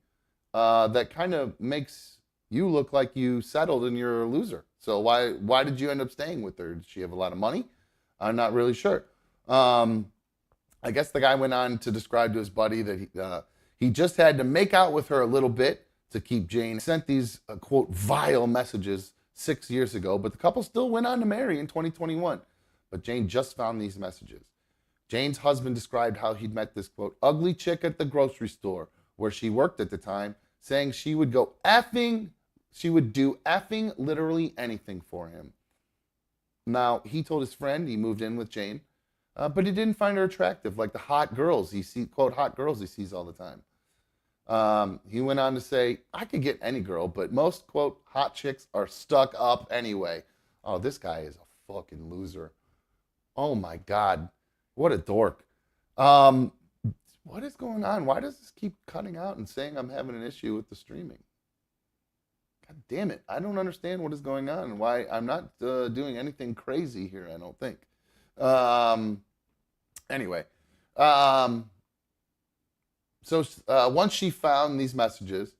that kind of makes you look like you settled and you're a loser. So why did you end up staying with her? Did she have a lot of money? I'm not really sure. I guess the guy went on to describe to his buddy that he just had to make out with her a little bit to keep Jane. Sent these, quote, vile messages 6 years ago, but the couple still went on to marry in 2021. But Jane just found these messages. Jane's husband described how he'd met this, quote, ugly chick at the grocery store where she worked at the time, saying she would do effing literally anything for him. Now, he told his friend he moved in with Jane, but he didn't find her attractive, like the hot girls he sees, quote, hot girls he sees all the time. He went on to say, I could get any girl, but most, quote, hot chicks are stuck up anyway. Oh, this guy is a fucking loser. Oh my God. What a dork. What is going on? Why does this keep cutting out and saying I'm having an issue with the streaming? God damn it. I don't understand what is going on and why I'm not doing anything crazy here, I don't think. Anyway. So once she found these messages,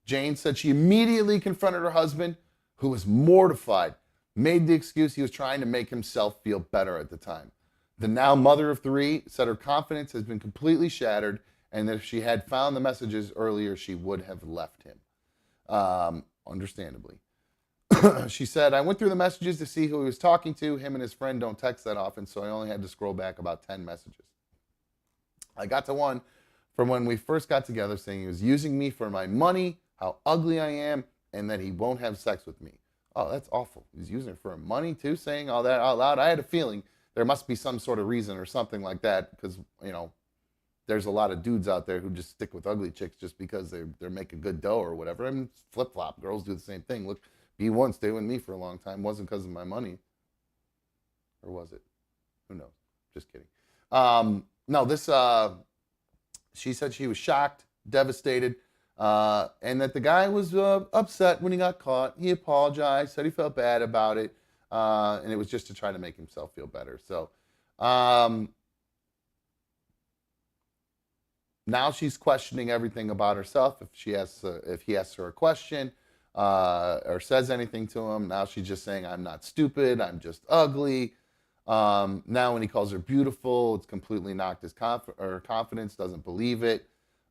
Jane said she immediately confronted her husband, who was mortified, made the excuse he was trying to make himself feel better at the time. The now mother of 3 said her confidence has been completely shattered and that if she had found the messages earlier, she would have left him. Understandably. She said, I went through the messages to see who he was talking to. Him and his friend don't text that often, so I only had to scroll back about 10 messages. I got to one from when we first got together saying he was using me for my money, how ugly I am, and that he won't have sex with me. Oh, that's awful. He's using it for money too, saying all that out loud. I had a feeling there must be some sort of reason or something like that because, you know, there's a lot of dudes out there who just stick with ugly chicks just because they're making good dough or whatever. I mean, flip-flop. Girls do the same thing. Look, B1 stayed with me for a long time. Wasn't because of my money. Or was it? Who knows? Just kidding. No, this, she said she was shocked, devastated, and that the guy was upset when he got caught. He apologized, said he felt bad about it, and it was just to try to make himself feel better. So now she's questioning everything about herself. If he asks her a question or says anything to him, now she's just saying, I'm not stupid, I'm just ugly. Now when he calls her beautiful, it's completely knocked his confidence, doesn't believe it.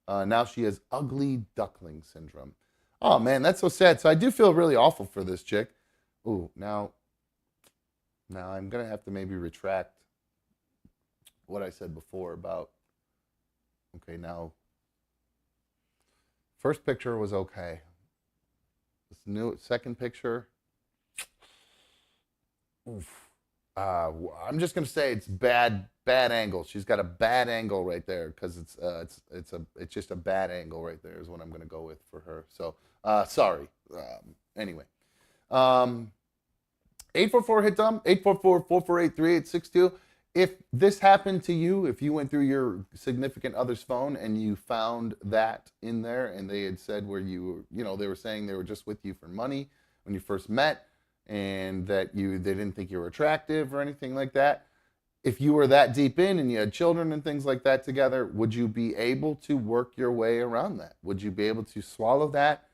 Now she has ugly duckling syndrome. Oh man, that's so sad. So I do feel really awful for this chick. Ooh, now I'm going to have to maybe retract what I said before about, okay, now, first picture was okay. This new second picture, oof. I'm just gonna say it's bad angle. She's got a bad angle right there because it's just a bad angle right there is what I'm gonna go with for her. So sorry. Anyway, 844 hit dumb 844-448-3862. If this happened to you, if you went through your significant other's phone and you found that in there, and they had said where you they were saying they were just with you for money when you first met, and that they didn't think you were attractive or anything like that. If you were that deep in and you had children and things like that together, would you be able to work your way around that? Would you be able to swallow that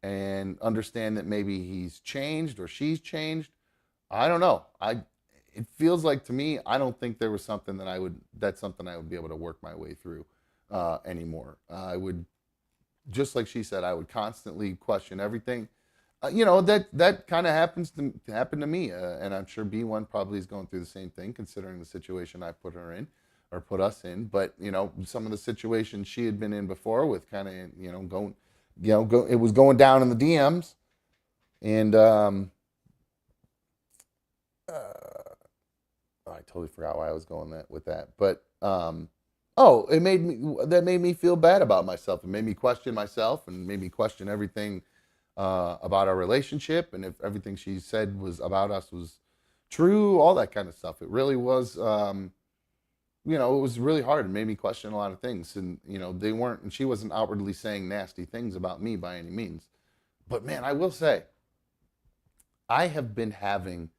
and understand that maybe he's changed or she's changed? I don't know. It feels like to me, I don't think there was something that's something I would be able to work my way through anymore. I would, just like she said, I would constantly question everything. That kind of happened to me, and I'm sure B1 probably is going through the same thing, considering the situation I put her in, or put us in. But some of the situations she had been in before, with kind of it was going down in the DMs, and I totally forgot why I was going with that. But it made me feel bad about myself. It made me question myself, and made me question everything. About our relationship, and if everything she said was about us was true, all that kind of stuff. It really was, it was really hard. It made me question a lot of things, and and she wasn't outwardly saying nasty things about me by any means. But man, I will say, I have been having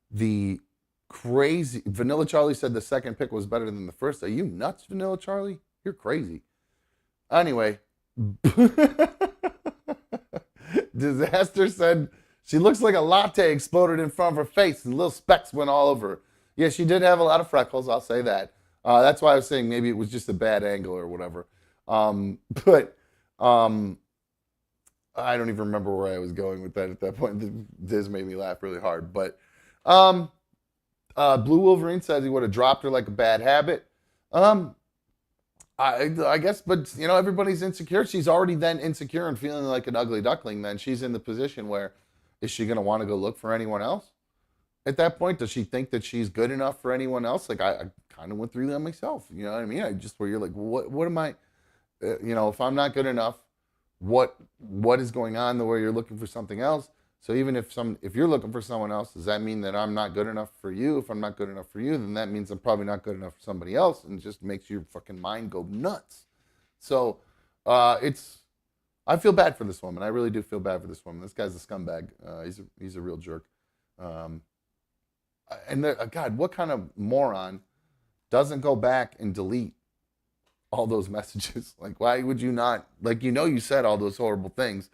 the crazy. Vanilla Charlie said the second pick was better than the first. Are you nuts, Vanilla Charlie? You're crazy. Anyway. Disaster said she looks like a latte exploded in front of her face and little specks went all over her. Yeah, she did have a lot of freckles, I'll say that. That's why I was saying maybe it was just a bad angle or whatever. But I don't even remember where I was going with that at that point. This made me laugh really hard. But Blue Wolverine says he would have dropped her like a bad habit. I guess, but everybody's insecure. She's already then insecure and feeling like an ugly duckling. Then she's in the position where, is she going to want to go look for anyone else? At that point, does she think that she's good enough for anyone else? Like I kind of went through that myself. You know what I mean? Where you're like, what am I? If I'm not good enough, what is going on the way you're looking for something else? So even if you're looking for someone else, does that mean that I'm not good enough for you? If I'm not good enough for you, then that means I'm probably not good enough for somebody else, and it just makes your fucking mind go nuts. So I feel bad for this woman. I really do feel bad for this woman. This guy's a scumbag. He's a real jerk. God, what kind of moron doesn't go back and delete all those messages? Like, why would you not? Like, you said all those horrible things.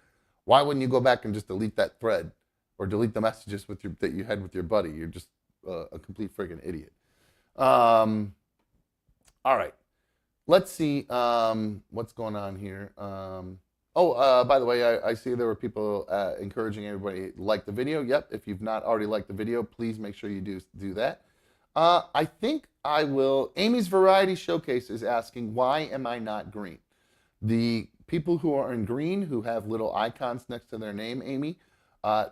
Why wouldn't you go back and just delete that thread or delete the messages that you had with your buddy. You're just a complete freaking idiot. All right. Let's see what's going on here. By the way, I see there were people encouraging everybody to like the video. Yep, if you've not already liked the video, please make sure you do that. I think I will. Amy's Variety Showcase is asking, why am I not green? The people who are in green, who have little icons next to their name, Amy,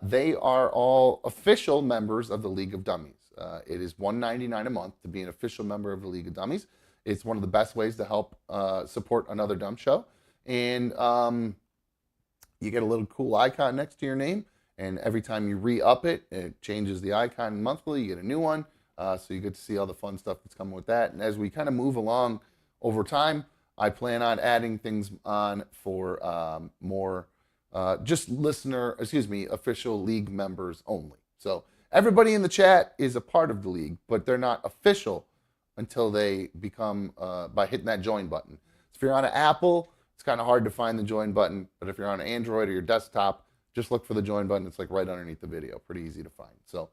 they are all official members of the League of Dummies. It is $1.99 a month to be an official member of the League of Dummies. It's one of the best ways to help support Another Dumb Show. And you get a little cool icon next to your name. And every time you re-up it, it changes the icon monthly. You get a new one. So you get to see all the fun stuff that's coming with that. And as we kind of move along over time, I plan on adding things on for more just official league members only. So everybody in the chat is a part of the league, but they're not official until they become, by hitting that join button. So if you're on an Apple, it's kind of hard to find the join button, but if you're on an Android or your desktop, just look for the join button. It's like right underneath the video, pretty easy to find. So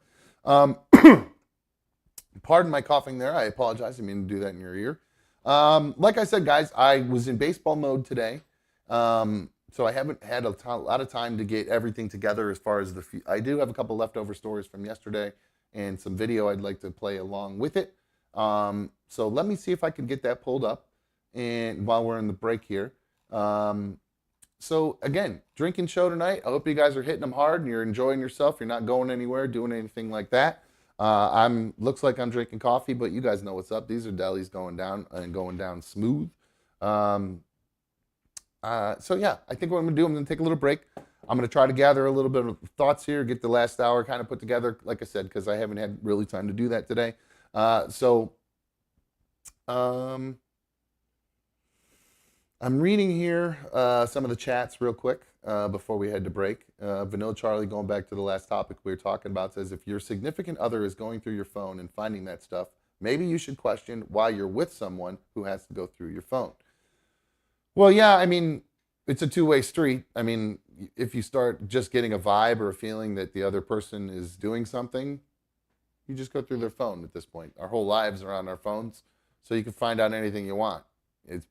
pardon my coughing there. I apologize. I didn't mean to do that in your ear. Like I said, guys, I was in baseball mode today. So I haven't had a lot of time to get everything together as far as I do have a couple leftover stories from yesterday and some video I'd like to play along with it. So let me see if I can get that pulled up and while we're in the break here. So again, drinking show tonight. I hope you guys are hitting them hard and you're enjoying yourself. You're not going anywhere, doing anything like that. Looks like I'm drinking coffee, but you guys know what's up. These are delis going down and going down smooth. So yeah, I think what I'm gonna do, I'm gonna take a little break. I'm gonna try to gather a little bit of thoughts here, get the last hour kind of put together, like I said, because I haven't had really time to do that today. I'm reading here some of the chats real quick before we head to break. Vanilla Charlie, going back to the last topic we were talking about, says, if your significant other is going through your phone and finding that stuff, maybe you should question why you're with someone who has to go through your phone. Well, yeah, I mean, it's a two-way street. I mean, if you start just getting a vibe or a feeling that the other person is doing something, you just go through their phone at this point. Our whole lives are on our phones, so you can find out anything you want. It's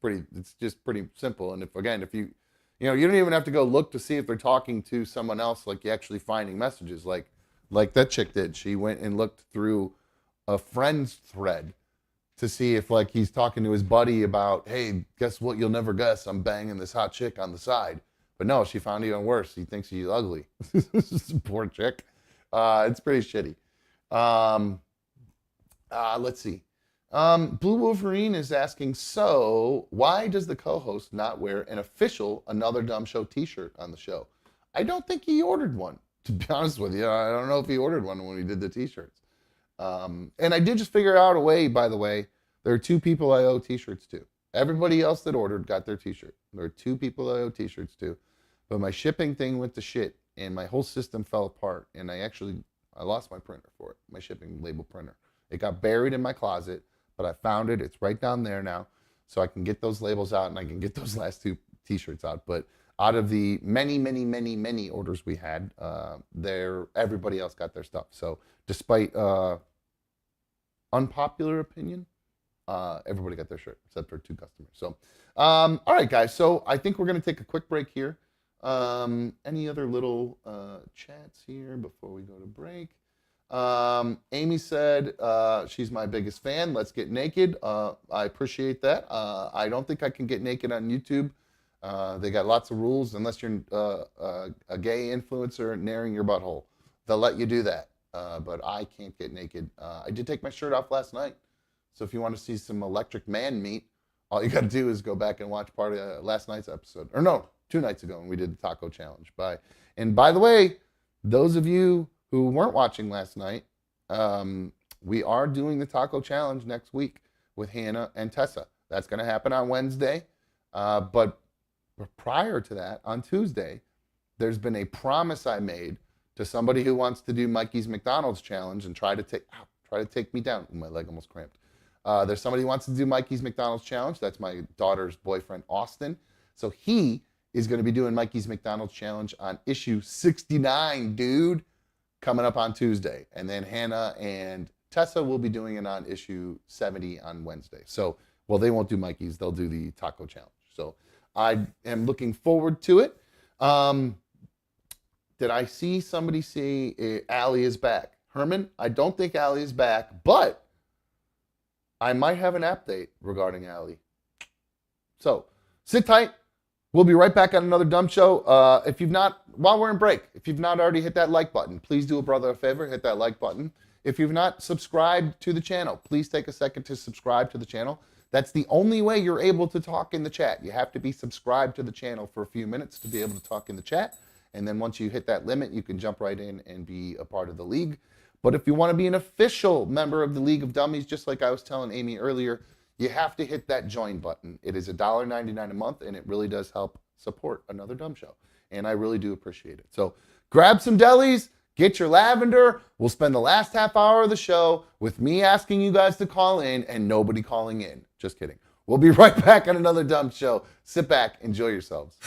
just pretty simple. And if you don't even have to go look to see if they're talking to someone else, like you're actually finding messages like that chick did. She went and looked through a friend's thread to see if like he's talking to his buddy about, hey, guess what? You'll never guess. I'm banging this hot chick on the side. But no, she found even worse. He thinks she's ugly. Poor chick. It's pretty shitty. Let's see. Blue Wolverine is asking, so why does the co-host not wear an official Another Dumb Show t-shirt on the show? I don't think he ordered one, to be honest with you. I don't know if he ordered one when he did the t-shirts. And I did just figure out a way, by the way. There are two people I owe t-shirts to. Everybody else that ordered got their t-shirt. There are two people I owe t-shirts to. But my shipping thing went to shit, and my whole system fell apart, and I lost my printer for it, my shipping label printer. It got buried in my closet. But I found it. It's right down there now. So I can get those labels out and I can get those last two t-shirts out. But out of the many, many, many, many orders we had, everybody else got their stuff. So despite unpopular opinion, everybody got their shirt except for two customers. So, all right, guys. So I think we're going to take a quick break here. Any other little chats here before we go to break? Amy said she's my biggest fan. Let's get naked. I appreciate that. I don't think I can get naked on YouTube. They got lots of rules unless you're a gay influencer naring your butthole. They'll let you do that. But I can't get naked. I did take my shirt off last night. So if you want to see some electric man meat, all you got to do is go back and watch part of last night's episode. Or no, 2 nights ago when we did the taco challenge. And by the way, those of you who weren't watching last night, we are doing the taco challenge next week with Hannah and Tessa. That's going to happen on Wednesday. But prior to that, on Tuesday, there's been a promise I made to somebody who wants to do Mikey's McDonald's challenge and try to take me down. Ooh, my leg almost cramped. There's somebody who wants to do Mikey's McDonald's challenge. That's my daughter's boyfriend, Austin. So he is going to be doing Mikey's McDonald's challenge on issue 69, dude. coming up on Tuesday. And then Hannah and Tessa will be doing it on issue 70 on Wednesday. So, well, they won't do Mikey's. They'll do the taco challenge. So I am looking forward to it. Did I see somebody say Allie is back? Herman, I don't think Allie is back, but I might have an update regarding Allie. So sit tight. We'll be right back on another dumb show. If you've not, while we're in break, if you've not already hit that like button, please do a brother a favor, hit that like button. If you've not subscribed to the channel, please take a second to subscribe to the channel. That's the only way you're able to talk in the chat. You have to be subscribed to the channel for a few minutes to be able to talk in the chat. And then once you hit that limit, you can jump right in and be a part of the league. But if you want to be an official member of the League of Dummies, just like I was telling Amy earlier, you have to hit that join button. It is $1.99 a month, and it really does help support another dumb show. And I really do appreciate it. So grab some delis, get your lavender. We'll spend the last half hour of the show with me asking you guys to call in and nobody calling in. Just kidding. We'll be right back on another dumb show. Sit back, enjoy yourselves.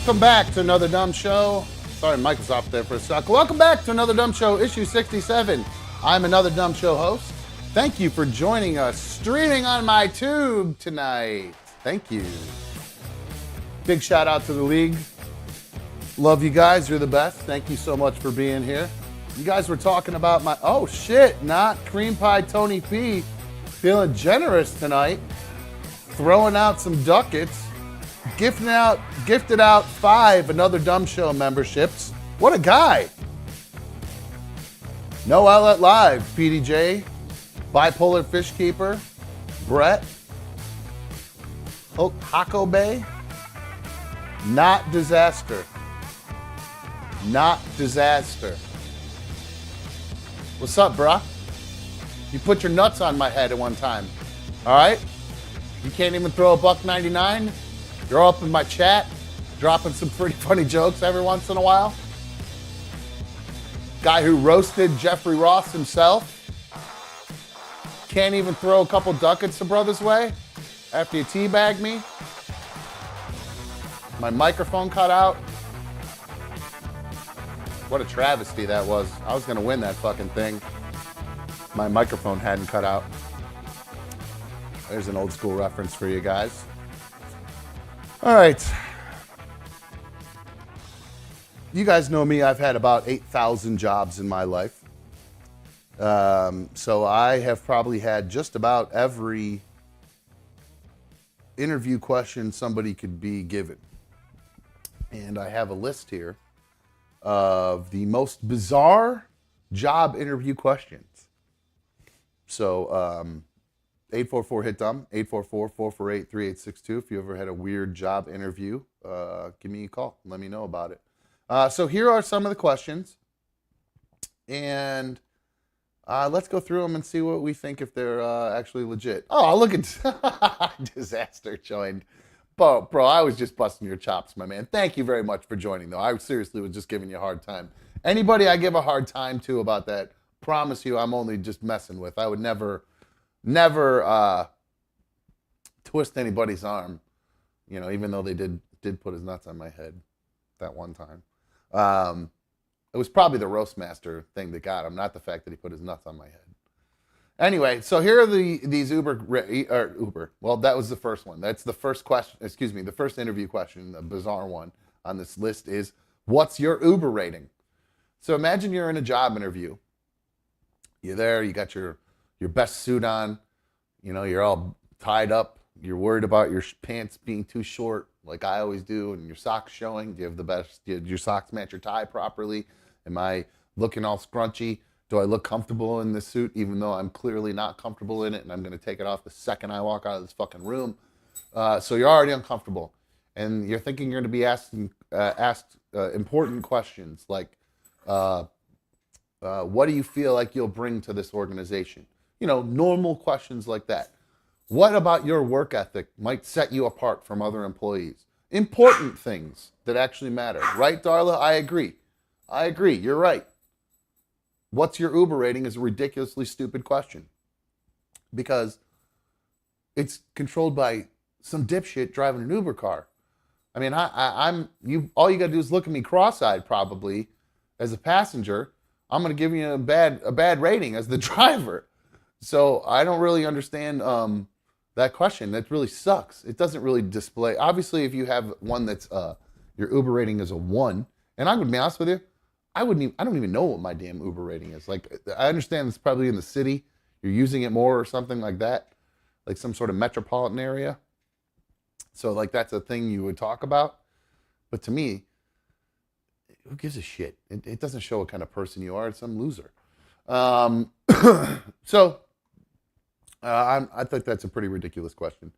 Welcome back to another dumb show. Sorry, Mike was off there for a sec. Welcome back to another dumb show, issue 67. I'm another dumb show host. Thank you for joining us, streaming on my tube tonight. Thank you. Big shout out to the league. Love you guys. You're the best. Thank you so much for being here. You guys were talking about my, oh shit, not Cream Pie Tony P. Feeling generous tonight. Throwing out some ducats. Gifted out 5 another dumb show memberships. What a guy. No Outlet Live, PDJ. Bipolar Fish Keeper. Brett. Hako Bay. Not Disaster. Not Disaster. What's up, bruh? You put your nuts on my head at one time. All right? You can't even throw a $1.99? You're up in my chat, dropping some pretty funny jokes every once in a while. Guy who roasted Jeffrey Ross himself. Can't even throw a couple ducats the brother's way after you teabag me. My microphone cut out. What a travesty that was. I was gonna win that fucking thing. My microphone hadn't cut out. There's an old school reference for you guys. All right. You guys know me. I've had about 8,000 jobs in my life. So I have probably had just about every interview question somebody could be given. And I have a list here of the most bizarre job interview questions. So 844-HIT-DUMB, 844-448-3862. If you ever had a weird job interview, give me a call. Let me know about it. So here are some of the questions. And let's go through them and see what we think if they're actually legit. Oh, look at Disaster joined. Bro, I was just busting your chops, my man. Thank you very much for joining, though. I seriously was just giving you a hard time. Anybody I give a hard time to about that, promise you I'm only just messing with. I would never twist anybody's arm, you know, even though they did put his nuts on my head that one time. It was probably the roast master thing that got him, not the fact that he put his nuts on my head. Anyway, so here are these Uber. Well, that was the first one. That's the first question. Excuse me, the first interview question, the bizarre one on this list is, what's your Uber rating? So imagine you're in a job interview. You're there. You got your best suit on. You know, you're all tied up. You're worried about your pants being too short, like I always do, and your socks showing. Do you have the best? Do your socks match your tie properly? Am I looking all scrunchy? Do I look comfortable in this suit, even though I'm clearly not comfortable in it, and I'm going to take it off the second I walk out of this fucking room? So you're already uncomfortable, and you're thinking you're going to be asked important questions like, what do you feel like you'll bring to this organization? You know, normal questions like that. What about your work ethic might set you apart from other employees? Important things that actually matter. Right, Darla? I agree. You're right. What's your Uber rating is a ridiculously stupid question because it's controlled by some dipshit driving an Uber car. I mean, all you got to do is look at me cross-eyed probably as a passenger. I'm going to give you a bad rating as the driver. So I don't really understand that question. That really sucks. It doesn't really display. Obviously, if you have one that's your Uber rating is a 1, and I'm going to be honest with you, I don't even know what my damn Uber rating is. Like, I understand it's probably in the city. You're using it more or something like that, like some sort of metropolitan area. So like that's a thing you would talk about. But to me, who gives a shit? It doesn't show what kind of person you are. It's some loser. I think that's a pretty ridiculous question.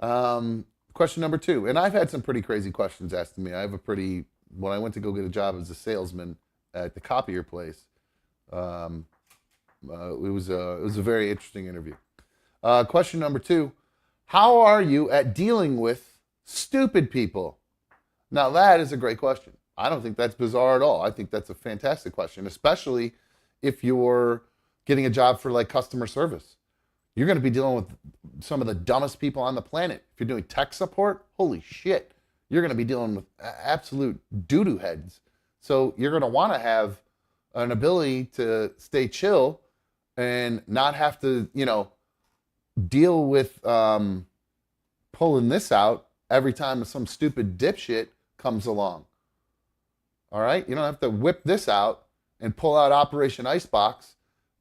Question number 2, and I've had some pretty crazy questions asked to me. When I went to go get a job as a salesman at the copier place, it was a very interesting interview. Question number 2, how are you at dealing with stupid people? Now that is a great question. I don't think that's bizarre at all. I think that's a fantastic question, especially if you're getting a job for like customer service. You're going to be dealing with some of the dumbest people on the planet. If you're doing tech support, holy shit. you're going to be dealing with absolute doo-doo heads. So you're going to want to have an ability to stay chill and not have to, deal with pulling this out every time some stupid dipshit comes along. All right? You don't have to whip this out and pull out Operation Icebox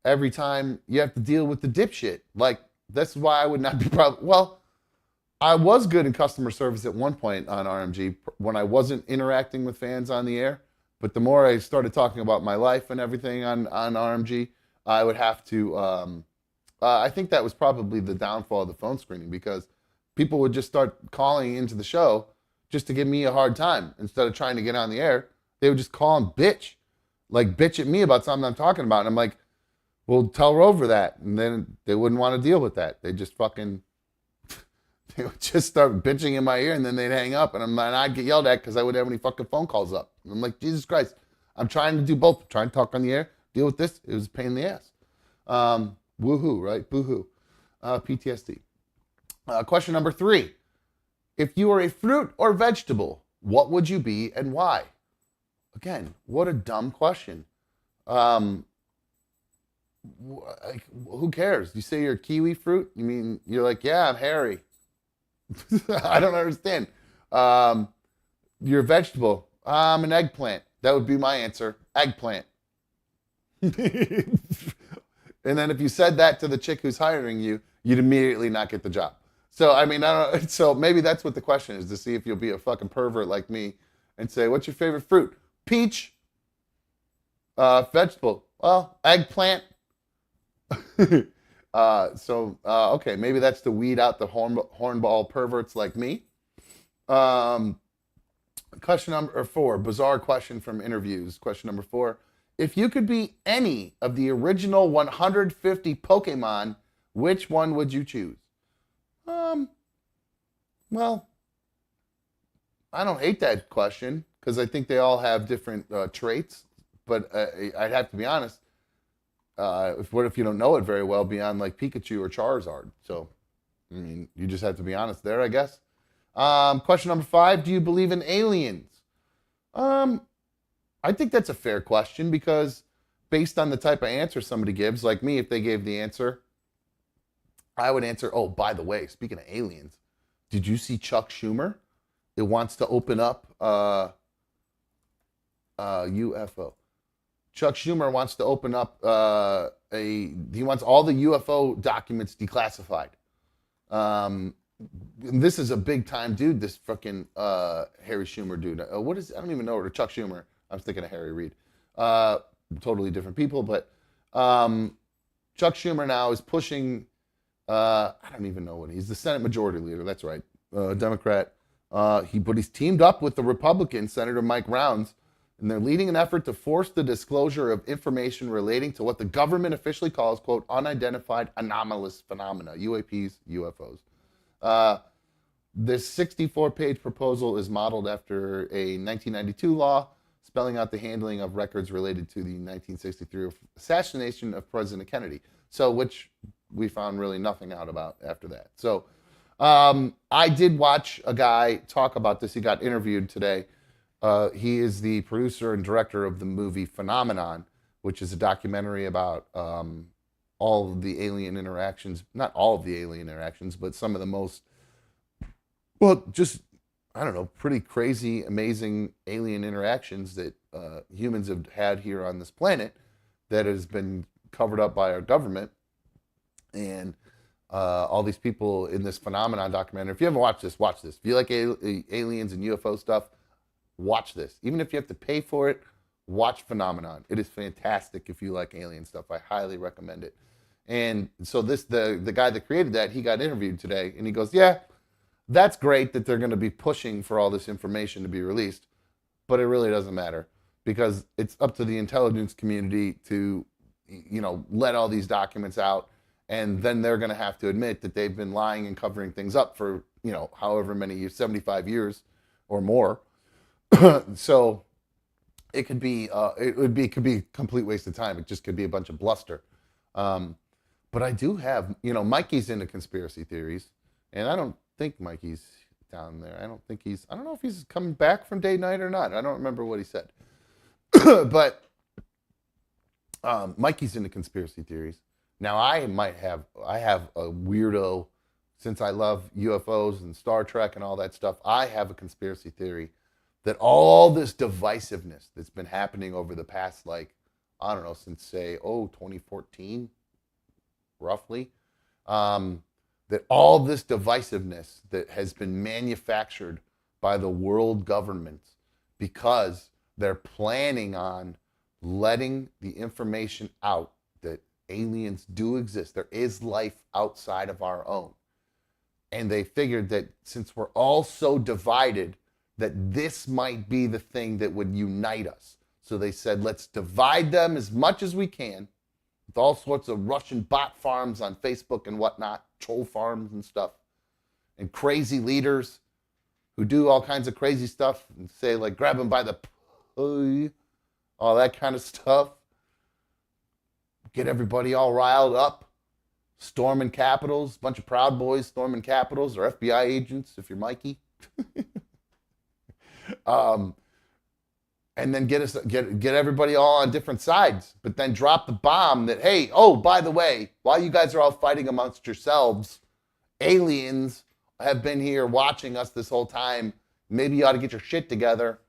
every time you have to deal with the dipshit. Like, this is why I would not be proud. Well, I was good in customer service at one point on RMG when I wasn't interacting with fans on the air. But the more I started talking about my life and everything on RMG, I would have to, I think that was probably the downfall of the phone screening, because people would just start calling into the show just to give me a hard time. Instead of trying to get on the air, they would just call and bitch at me about something I'm talking about. And I'm like, well, tell Rover that. And then they wouldn't want to deal with that. They just fucking, they would just start bitching in my ear, and then they'd hang up. And I'd get yelled at because I wouldn't have any fucking phone calls up. And I'm like, Jesus Christ, I'm trying to do both. I'm trying to talk on the air, deal with this. It was a pain in the ass. Woohoo, right? Boohoo. PTSD. Question number 3. If you were a fruit or vegetable, what would you be and why? Again, what a dumb question. Who cares? You say you're a kiwi fruit? You mean you're like, yeah, I'm hairy. I don't understand. You're a vegetable. I'm an eggplant. That would be my answer. Eggplant. And then if you said that to the chick who's hiring you, you'd immediately not get the job. So, I mean, I don't know. So maybe that's what the question is, to see if you'll be a fucking pervert like me and say, what's your favorite fruit? Peach. Vegetable. Well, eggplant. Okay, maybe that's to weed out the hornball perverts like me. Question number 4, bizarre question from interviews. Question number 4. If you could be any of the original 150 Pokemon, which one would you choose? Well, I don't hate that question, because I think they all have different traits. But I'd have to be honest. What if you don't know it very well beyond like Pikachu or Charizard? So, I mean, you just have to be honest there, I guess. Question number 5, do you believe in aliens? I think that's a fair question, because based on the type of answer somebody gives, like me, if they gave the answer, I would answer, oh, by the way, speaking of aliens, did you see Chuck Schumer? It wants to open up UFO. Chuck Schumer wants to open up he wants all the UFO documents declassified. This is a big time dude, this fucking Harry Schumer dude. I don't even know, or Chuck Schumer. I was thinking of Harry Reid. Totally different people, but Chuck Schumer now is pushing, I don't even know what he's the Senate Majority Leader, that's right, Democrat. But he's teamed up with the Republican Senator Mike Rounds, and they're leading an effort to force the disclosure of information relating to what the government officially calls, quote, unidentified anomalous phenomena, UAPs, UFOs. This 64-page proposal is modeled after a 1992 law spelling out the handling of records related to the 1963 assassination of President Kennedy. So, which we found really nothing out about after that. So, I did watch a guy talk about this. He got interviewed today. He is the producer and director of the movie Phenomenon, which is a documentary about all of the alien interactions, not all of the alien interactions, but some of the most, well, just, I don't know, pretty crazy, amazing alien interactions that humans have had here on this planet that has been covered up by our government. And all these people in this Phenomenon documentary. If you haven't watched this, watch this. If you like aliens and UFO stuff, watch this. Even if you have to pay for it, watch Phenomenon. It is fantastic if you like alien stuff. I highly recommend it. And so the guy that created that, he got interviewed today, and he goes, yeah, that's great that they're going to be pushing for all this information to be released, but it really doesn't matter, because it's up to the intelligence community to, let all these documents out, and then they're going to have to admit that they've been lying and covering things up for, however many years, 75 years or more. So it could be, it could be a complete waste of time. It just could be a bunch of bluster. But I do have, Mikey's into conspiracy theories, and I don't think Mikey's down there. I don't know if he's coming back from date night or not. I don't remember what he said. But Mikey's into conspiracy theories. Now I have a weirdo, since I love UFOs and Star Trek and all that stuff, I have a conspiracy theory that all this divisiveness that's been happening over the past, like, I don't know, since say, 2014, roughly, that all this divisiveness that has been manufactured by the world governments because they're planning on letting the information out that aliens do exist. There is life outside of our own. And they figured that since we're all so divided, that this might be the thing that would unite us. So they said, let's divide them as much as we can with all sorts of Russian bot farms on Facebook and whatnot, troll farms and stuff, and crazy leaders who do all kinds of crazy stuff and say, like, grab them by the pussy, all that kind of stuff. Get everybody all riled up, storming capitals, bunch of Proud Boys storming capitals, or FBI agents if you're Mikey. And then get everybody all on different sides, but then drop the bomb that, hey, oh, by the way, while you guys are all fighting amongst yourselves, aliens have been here watching us this whole time. Maybe you ought to get your shit together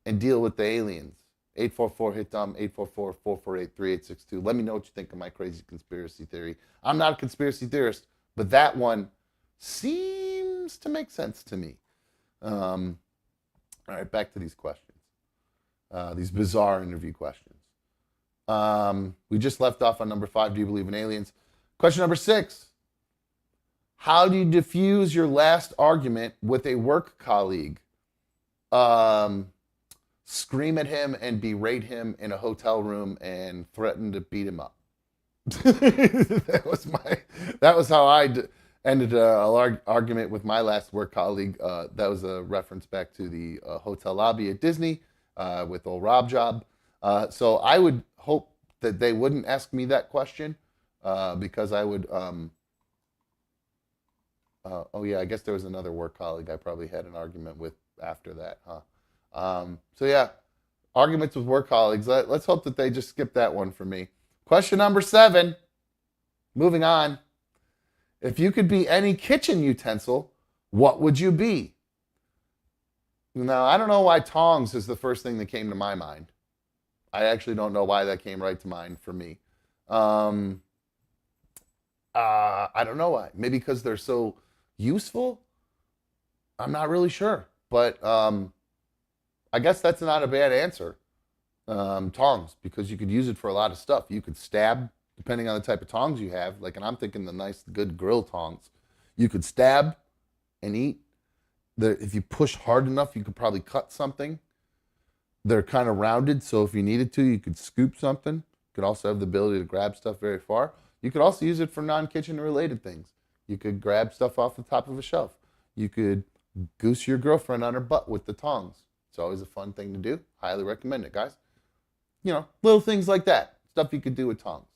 and deal with the aliens. 844-HIT-DUMB, 844-448-3862. Let me know what you think of my crazy conspiracy theory. I'm not a conspiracy theorist, but that one seems to make sense to me. All right, back to these questions. These bizarre interview questions. We just left off on number 5, do you believe in aliens? Question number 6. How do you diffuse your last argument with a work colleague? Scream at him and berate him in a hotel room and threaten to beat him up. That was how I ended an argument with my last work colleague. That was a reference back to the hotel lobby at Disney with old Rob Job. So I would hope that they wouldn't ask me that question because I would. Oh yeah, I guess there was another work colleague I probably had an argument with after that, huh? So yeah, arguments with work colleagues. Let's hope that they just skip that one for me. Question number 7. Moving on. If you could be any kitchen utensil, what would you be? Now, I don't know why tongs is the first thing that came to my mind. I actually don't know why that came right to mind for me. I don't know why. Maybe because they're so useful? I'm not really sure. But I guess that's not a bad answer. Tongs, because you could use it for a lot of stuff. You could stab, depending on the type of tongs you have. Like, and I'm thinking the nice, good grill tongs. You could stab and eat. If you push hard enough, you could probably cut something. They're kind of rounded, so if you needed to, you could scoop something. You could also have the ability to grab stuff very far. You could also use it for non-kitchen related things. You could grab stuff off the top of a shelf. You could goose your girlfriend on her butt with the tongs. It's always a fun thing to do. Highly recommend it, guys. You know, little things like that. Stuff you could do with tongs.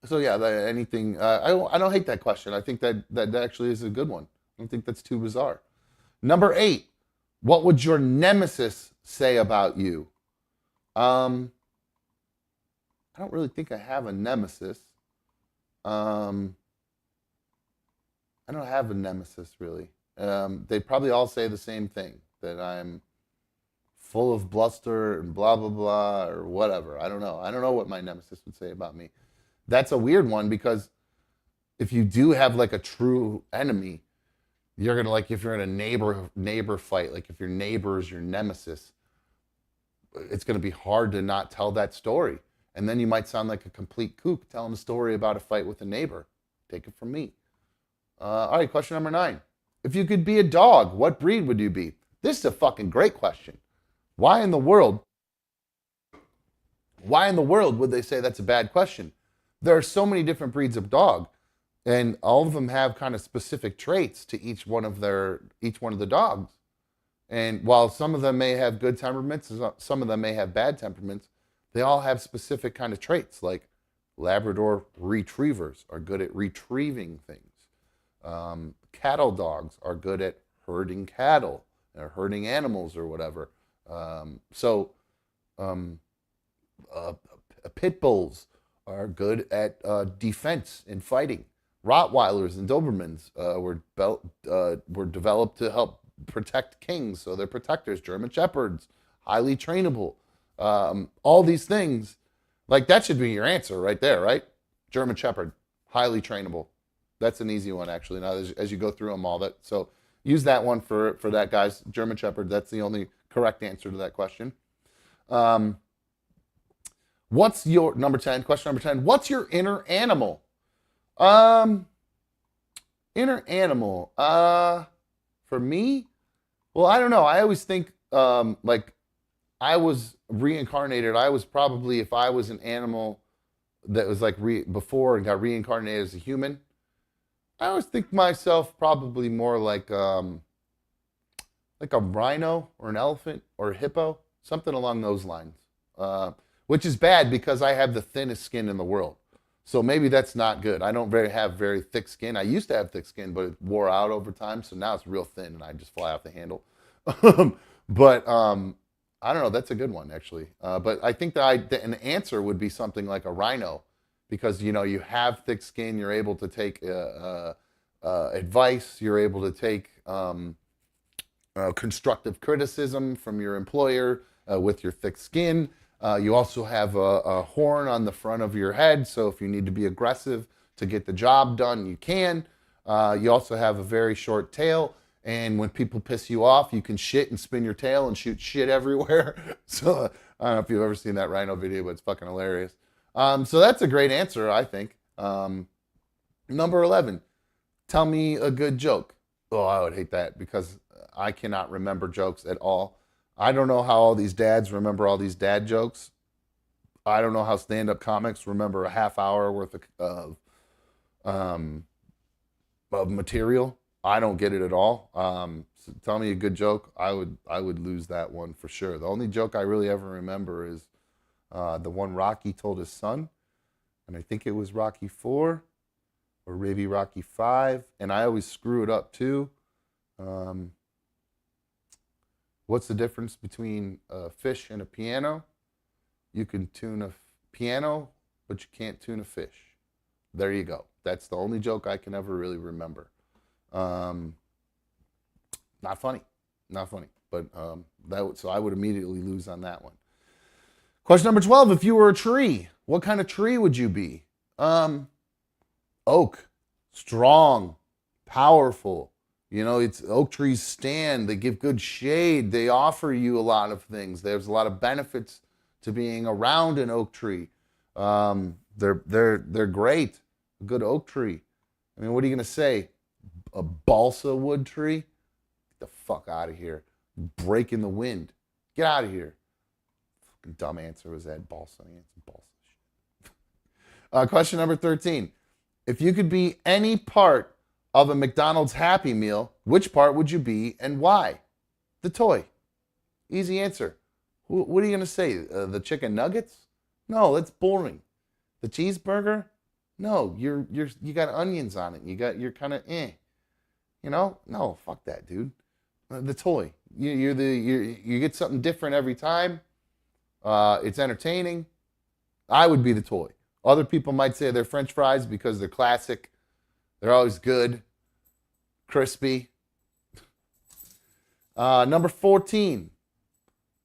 So yeah, anything. I don't hate that question. I think that actually is a good one. I don't think that's too bizarre. Number 8. What would your nemesis say about you? I don't really think I have a nemesis. I don't have a nemesis, really. They probably all say the same thing, that I'm full of bluster and blah, blah, blah, or whatever. I don't know. I don't know what my nemesis would say about me. That's a weird one, because if you do have like a true enemy, you're going to, like, if you're in a neighbor fight, like if your neighbor is your nemesis, it's going to be hard to not tell that story. And then you might sound like a complete kook telling a story about a fight with a neighbor. Take it from me. All right, question number 9. If you could be a dog, what breed would you be? This is a fucking great question. Why in the world would they say that's a bad question? There are so many different breeds of dog, and all of them have kind of specific traits to each one of the dogs. And while some of them may have good temperaments, some of them may have bad temperaments, they all have specific kind of traits. Like Labrador retrievers are good at retrieving things. Cattle dogs are good at herding cattle or herding animals or whatever. Pit bulls are good at defense and fighting. Rottweilers and Dobermans were developed to help protect kings, so they're protectors. German Shepherds, highly trainable. All these things, like that should be your answer right there, right? German Shepherd, highly trainable. That's an easy one, actually, now as you go through them all. So use that one for that, guys. German Shepherd, that's the only correct answer to that question. What's your, number 10, question number 10, what's your inner animal? Inner animal. For me, well, I don't know. I always think like I was reincarnated. I was probably, if I was an animal that was like before and got reincarnated as a human, I always think myself probably more like a rhino or an elephant or a hippo, something along those lines. Which is bad because I have the thinnest skin in the world. So maybe that's not good. I don't have very thick skin. I used to have thick skin, but it wore out over time. So now it's real thin and I just fly off the handle. But I don't know. That's a good one, actually. But I think that an answer would be something like a rhino because, you know, you have thick skin. You're able to take advice. You're able to take constructive criticism from your employer with your thick skin. You also have a horn on the front of your head, so if you need to be aggressive to get the job done, you can. You also have a very short tail, and when people piss you off, you can shit and spin your tail and shoot shit everywhere. So I don't know if you've ever seen that rhino video, but it's fucking hilarious. So that's a great answer, I think. Number 11, tell me a good joke. Oh, I would hate that because I cannot remember jokes at all. I don't know how all these dads remember all these dad jokes. I don't know how stand-up comics remember a half hour worth of material. I don't get it at all. So tell me a good joke. I would lose that one for sure. The only joke I really ever remember is the one Rocky told his son, and I think it was Rocky 4 or maybe Rocky 5, and I always screw it up too. What's the difference between a fish and a piano? You can tune a piano, but you can't tune a fish. There you go. That's the only joke I can ever really remember. Not funny. But so I would immediately lose on that one. Question number 12, if you were a tree, what kind of tree would you be? Oak. Strong. Powerful. You know, it's oak trees stand, they give good shade, they offer you a lot of things. There's a lot of benefits to being around an oak tree. They're great. A good oak tree. I mean, what are you gonna say? A balsa wood tree? Get the fuck out of here. Break in the wind. Get out of here. Fucking dumb answer was that balsa. Shit. Question number 13. If you could be any part of a McDonald's Happy Meal, which part would you be and why? The toy. Easy answer. What are you going to say? The chicken nuggets? No, that's boring. The cheeseburger? No, you got onions on it. You're kind of You know? No, fuck that, dude. The toy. You get something different every time. It's entertaining. I would be the toy. Other people might say they're French fries because they're classic. They're always good, crispy. Number 14.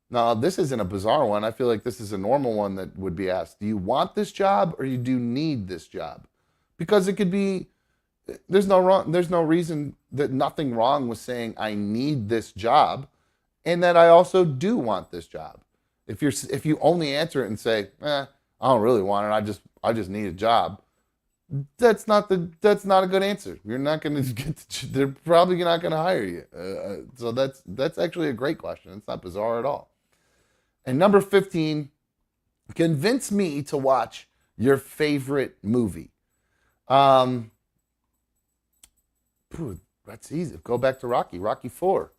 Now, this isn't a bizarre one. I feel like this is a normal one that would be asked. Do you want this job or you do need this job? Because it could be, there's no reason that nothing wrong with saying I need this job and that I also do want this job. If you only answer it and say, I don't really want it, I just need a job. That's not a good answer. You're not going to they're probably not going to hire you. So that's actually a great question. It's not bizarre at all. And number 15, convince me to watch your favorite movie. That's easy. Go back to Rocky 4.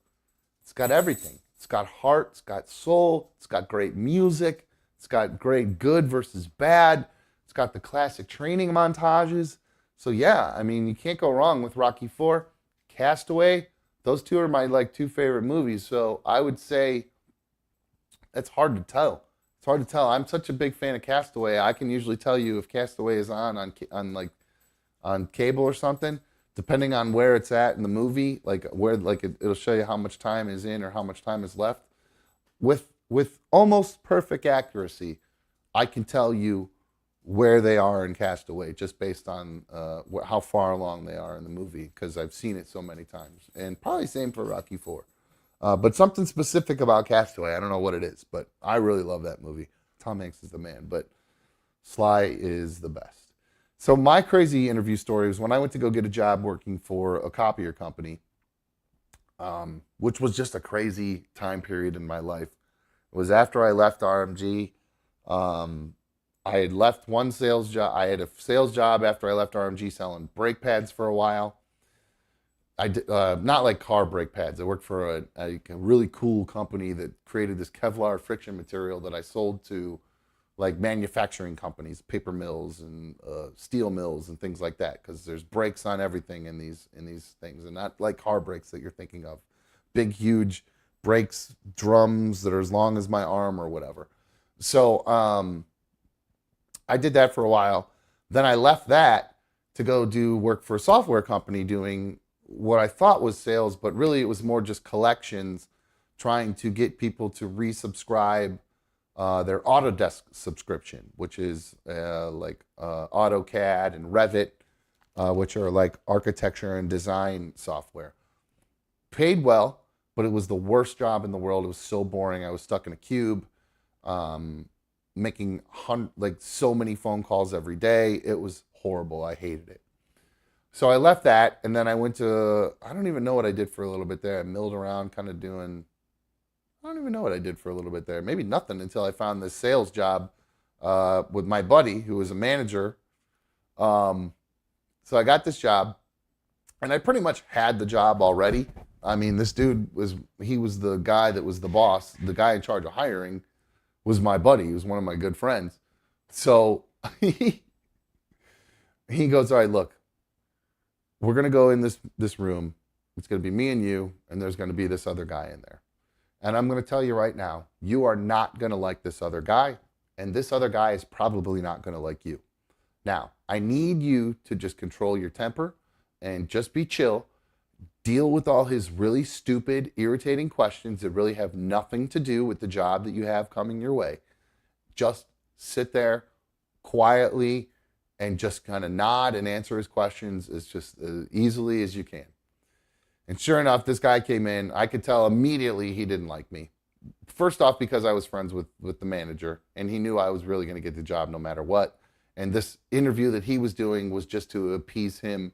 It's got everything. It's got heart, it's got soul, it's got great music, it's got great good versus bad. It's got the classic training montages. So yeah, I mean, you can't go wrong with Rocky IV, Castaway. Those two are my like two favorite movies. So I would say it's hard to tell. It's hard to tell. I'm such a big fan of Castaway. I can usually tell you if Castaway is on cable or something, depending on where it's at in the movie, like where it'll show you how much time is in or how much time is left. With almost perfect accuracy, I can tell you where they are in Castaway just based on how far along they are in the movie, because I've seen it so many times. And probably same for Rocky IV. But something specific about Castaway, I don't know what it is, but I really love that movie. Tom Hanks is the man, but Sly is the best. So my crazy interview story was when I went to go get a job working for a copier company, which was just a crazy time period in my life. It was after I left RMG. I had left one sales job. I had a sales job after I left RMG selling brake pads for a while. I did, not like car brake pads. I worked for a really cool company that created this Kevlar friction material that I sold to like manufacturing companies, paper mills and steel mills and things like that, because there's brakes on everything in these things, and not like car brakes that you're thinking of. Big, huge brakes, drums that are as long as my arm or whatever. So I did that for a while. Then I left that to go do work for a software company doing what I thought was sales, but really it was more just collections, trying to get people to resubscribe their Autodesk subscription, which is like AutoCAD and Revit, which are like architecture and design software. Paid well, but it was the worst job in the world. It was so boring. I was stuck in a cube, making like so many phone calls every day. It was horrible. I hated it. So I left that, and then I went to, I don't even know what I did for a little bit there. I milled around kind of doing, I don't even know what I did for a little bit there. Maybe nothing until I found this sales job with my buddy who was a manager. So I got this job, and I pretty much had the job already. I mean, this dude he was the guy that was the boss. The guy in charge of hiring was my buddy. He was one of my good friends. So he goes, all right, look, we're going to go in this room. It's going to be me and you, and there's going to be this other guy in there. And I'm going to tell you right now, you are not going to like this other guy, and this other guy is probably not going to like you. Now, I need you to just control your temper and just be chill. Deal with all his really stupid, irritating questions that really have nothing to do with the job that you have coming your way. Just sit there quietly and just kind of nod and answer his questions as just as easily as you can. And sure enough, this guy came in. I could tell immediately he didn't like me. First off, because I was friends with the manager, and he knew I was really going to get the job no matter what. And this interview that he was doing was just to appease him,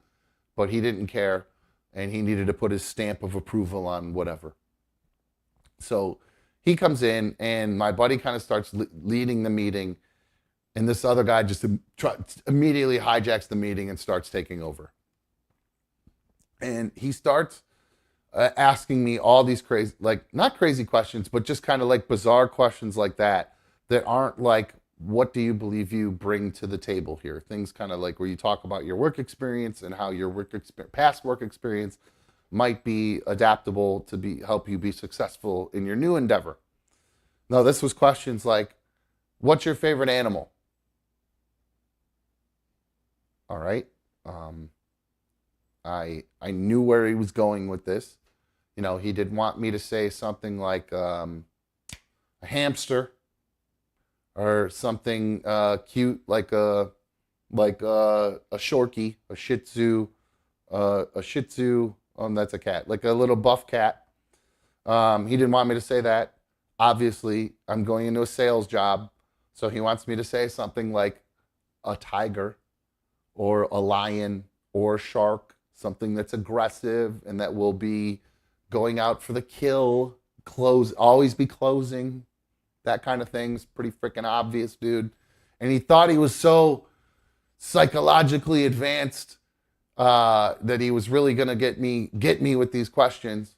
but he didn't care, and he needed to put his stamp of approval on whatever. So he comes in, and my buddy kind of starts leading the meeting, and this other guy just immediately hijacks the meeting and starts taking over. And he starts asking me all these crazy, like not crazy questions, but just kind of like bizarre questions like that aren't like, what do you believe you bring to the table here? Things kind of like where you talk about your work experience and how your past work experience might be adaptable to help you be successful in your new endeavor. No, this was questions like, what's your favorite animal? All right. I knew where he was going with this. You know, he didn't want me to say something like a hamster or something cute like a Shorkie, a Shih Tzu, that's a cat, like a little buff cat. He didn't want me to say that. Obviously, I'm going into a sales job, so he wants me to say something like a tiger or a lion or a shark, something that's aggressive and that will be going out for the kill, always be closing, that kind of thing's pretty freaking obvious, dude. And he thought he was so psychologically advanced that he was really gonna get me with these questions.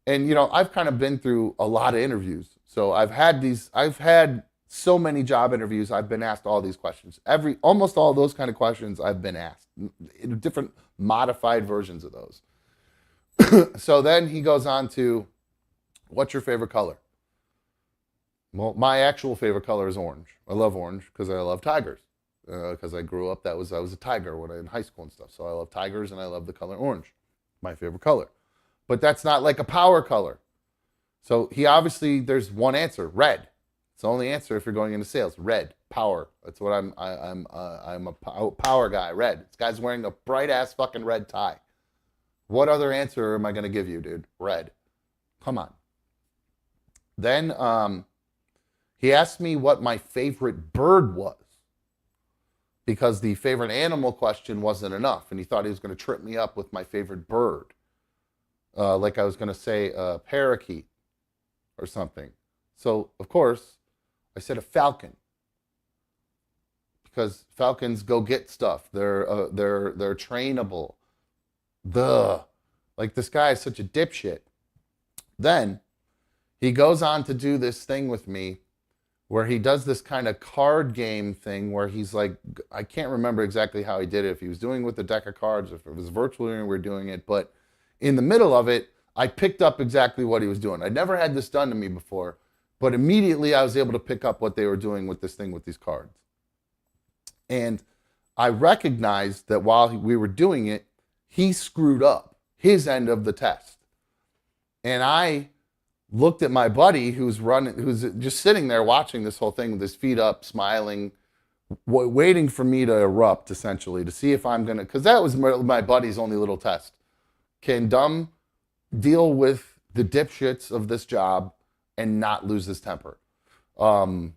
And you know, I've kind of been through a lot of interviews, so I've had so many job interviews, I've been asked all these questions. Almost all those kind of questions I've been asked, in different modified versions of those. So then he goes on to, what's your favorite color? Well, my actual favorite color is orange. I love orange because I love tigers. Because I grew up, I was a tiger when I in high school and stuff. So I love tigers and I love the color orange. My favorite color. But that's not like a power color. So he obviously, there's one answer, red. It's the only answer if you're going into sales. Red, power. That's what I'm a power guy, red. This guy's wearing a bright ass fucking red tie. What other answer am I going to give you, dude? Red. Come on. Then he asked me what my favorite bird was, because the favorite animal question wasn't enough, and he thought he was going to trip me up with my favorite bird. Like I was going to say a parakeet or something. So, of course, I said a falcon, because falcons go get stuff. They're trainable. Like, this guy is such a dipshit. Then he goes on to do this thing with me where he does this kind of card game thing where he's like, I can't remember exactly how he did it, if he was doing it with a deck of cards, if it was virtually and we were doing it, but in the middle of it, I picked up exactly what he was doing. I'd never had this done to me before, but immediately I was able to pick up what they were doing with this thing with these cards. And I recognized that while we were doing it, he screwed up his end of the test. And I looked at my buddy who's just sitting there watching this whole thing with his feet up, smiling, waiting for me to erupt, essentially, to see if I'm going to, because that was my buddy's only little test. Can Dumb deal with the dipshits of this job and not lose his temper? And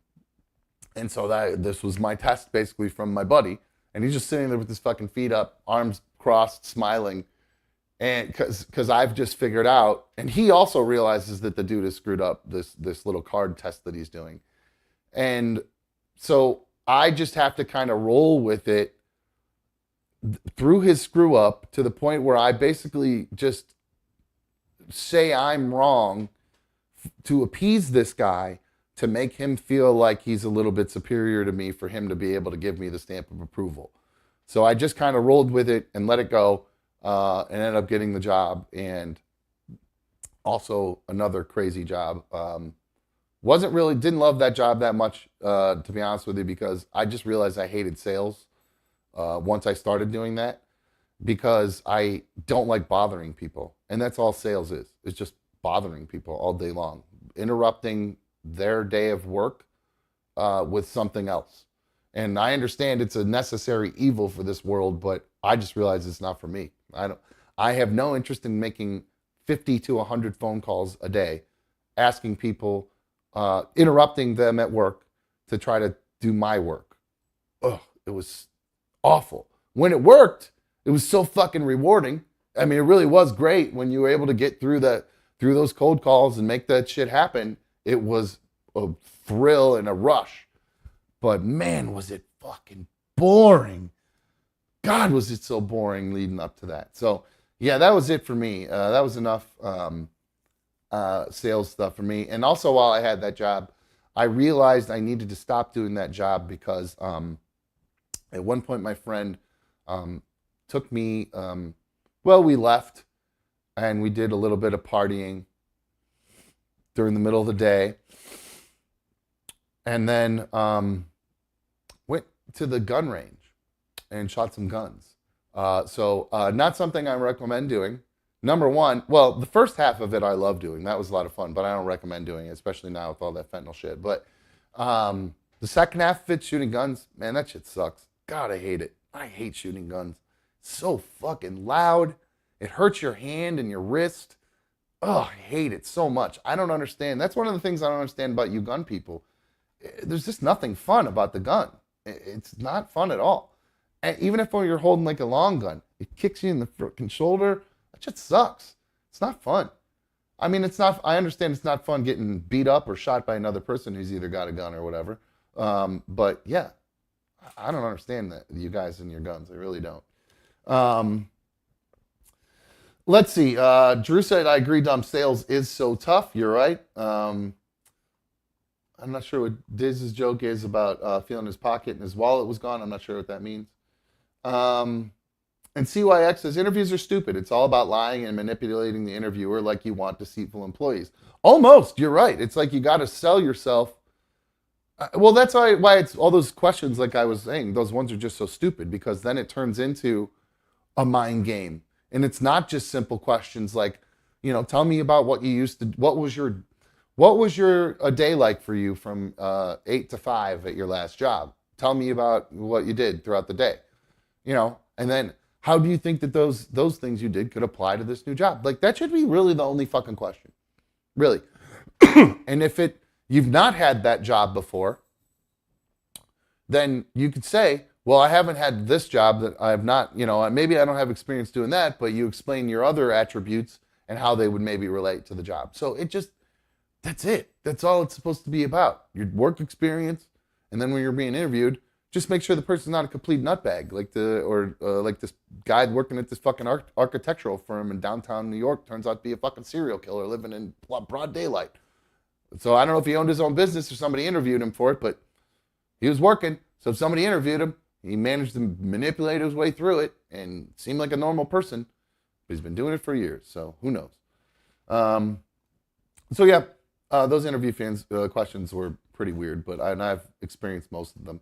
so this was my test, basically, from my buddy. And he's just sitting there with his fucking feet up, arms crossed, smiling. And because I've just figured out, and he also realizes that the dude has screwed up this little card test that he's doing. And so I just have to kind of roll with it through his screw up to the point where I basically just say I'm wrong to appease this guy, to make him feel like he's a little bit superior to me, for him to be able to give me the stamp of approval. So I just kind of rolled with it and let it go. And ended up getting the job, and also another crazy job. Didn't love that job that much, to be honest with you, because I just realized I hated sales once I started doing that, because I don't like bothering people. And that's all sales is. It's just bothering people all day long, interrupting their day of work with something else. And I understand it's a necessary evil for this world, but I just realized it's not for me. I have no interest in making 50 to 100 phone calls a day, asking people, interrupting them at work to try to do my work. Ugh, it was awful. When it worked, it was so fucking rewarding. I mean, it really was great when you were able to get through those cold calls and make that shit happen. It was a thrill and a rush. But man, was it fucking boring. God, was it so boring leading up to that. So, yeah, that was it for me. That was enough sales stuff for me. And also, while I had that job, I realized I needed to stop doing that job because at one point my friend took me, we left and we did a little bit of partying during the middle of the day. And then went to the gun range and shot some guns. So not something I recommend doing. Number one, well, the first half of it I love doing. That was a lot of fun, but I don't recommend doing it, especially now with all that fentanyl shit. But the second half of it, shooting guns, man, that shit sucks. God, I hate it. I hate shooting guns. It's so fucking loud. It hurts your hand and your wrist. Oh, I hate it so much. I don't understand. That's one of the things I don't understand about you gun people. There's just nothing fun about the gun. It's not fun at all. And even if you're holding like a long gun, it kicks you in the freaking shoulder. That shit sucks. It's not fun. I mean, I understand it's not fun getting beat up or shot by another person who's either got a gun or whatever. But yeah, I don't understand that, you guys and your guns. I really don't. Let's see. Drew said, I agree, Dumb, sales is so tough. You're right. I'm not sure what Diz's joke is about feeling his pocket and his wallet was gone. I'm not sure what that means. And CYX says, interviews are stupid. It's all about lying and manipulating the interviewer like you want deceitful employees. Almost, you're right. It's like you got to sell yourself. Well, that's why it's all those questions, like I was saying, those ones are just so stupid, because then it turns into a mind game. And it's not just simple questions like, tell me about what you used to, what was your a day like for you from 8 to 5 at your last job? Tell me about what you did throughout the day, and then how do you think that those things you did could apply to this new job? Like, that should be really the only fucking question, really. And if you've not had that job before, then you could say, well, I haven't had this job that I have not, maybe I don't have experience doing that, but you explain your other attributes and how they would maybe relate to the job. So that's it. That's all it's supposed to be about. Your work experience. And then when you're being interviewed, just make sure the person's not a complete nutbag, like this guy working at this fucking architectural firm in downtown New York turns out to be a fucking serial killer living in broad daylight. So I don't know if he owned his own business or somebody interviewed him for it, but he was working. So if somebody interviewed him, he managed to manipulate his way through it and seemed like a normal person. But he's been doing it for years, so who knows? Those interview questions were pretty weird, but I've experienced most of them.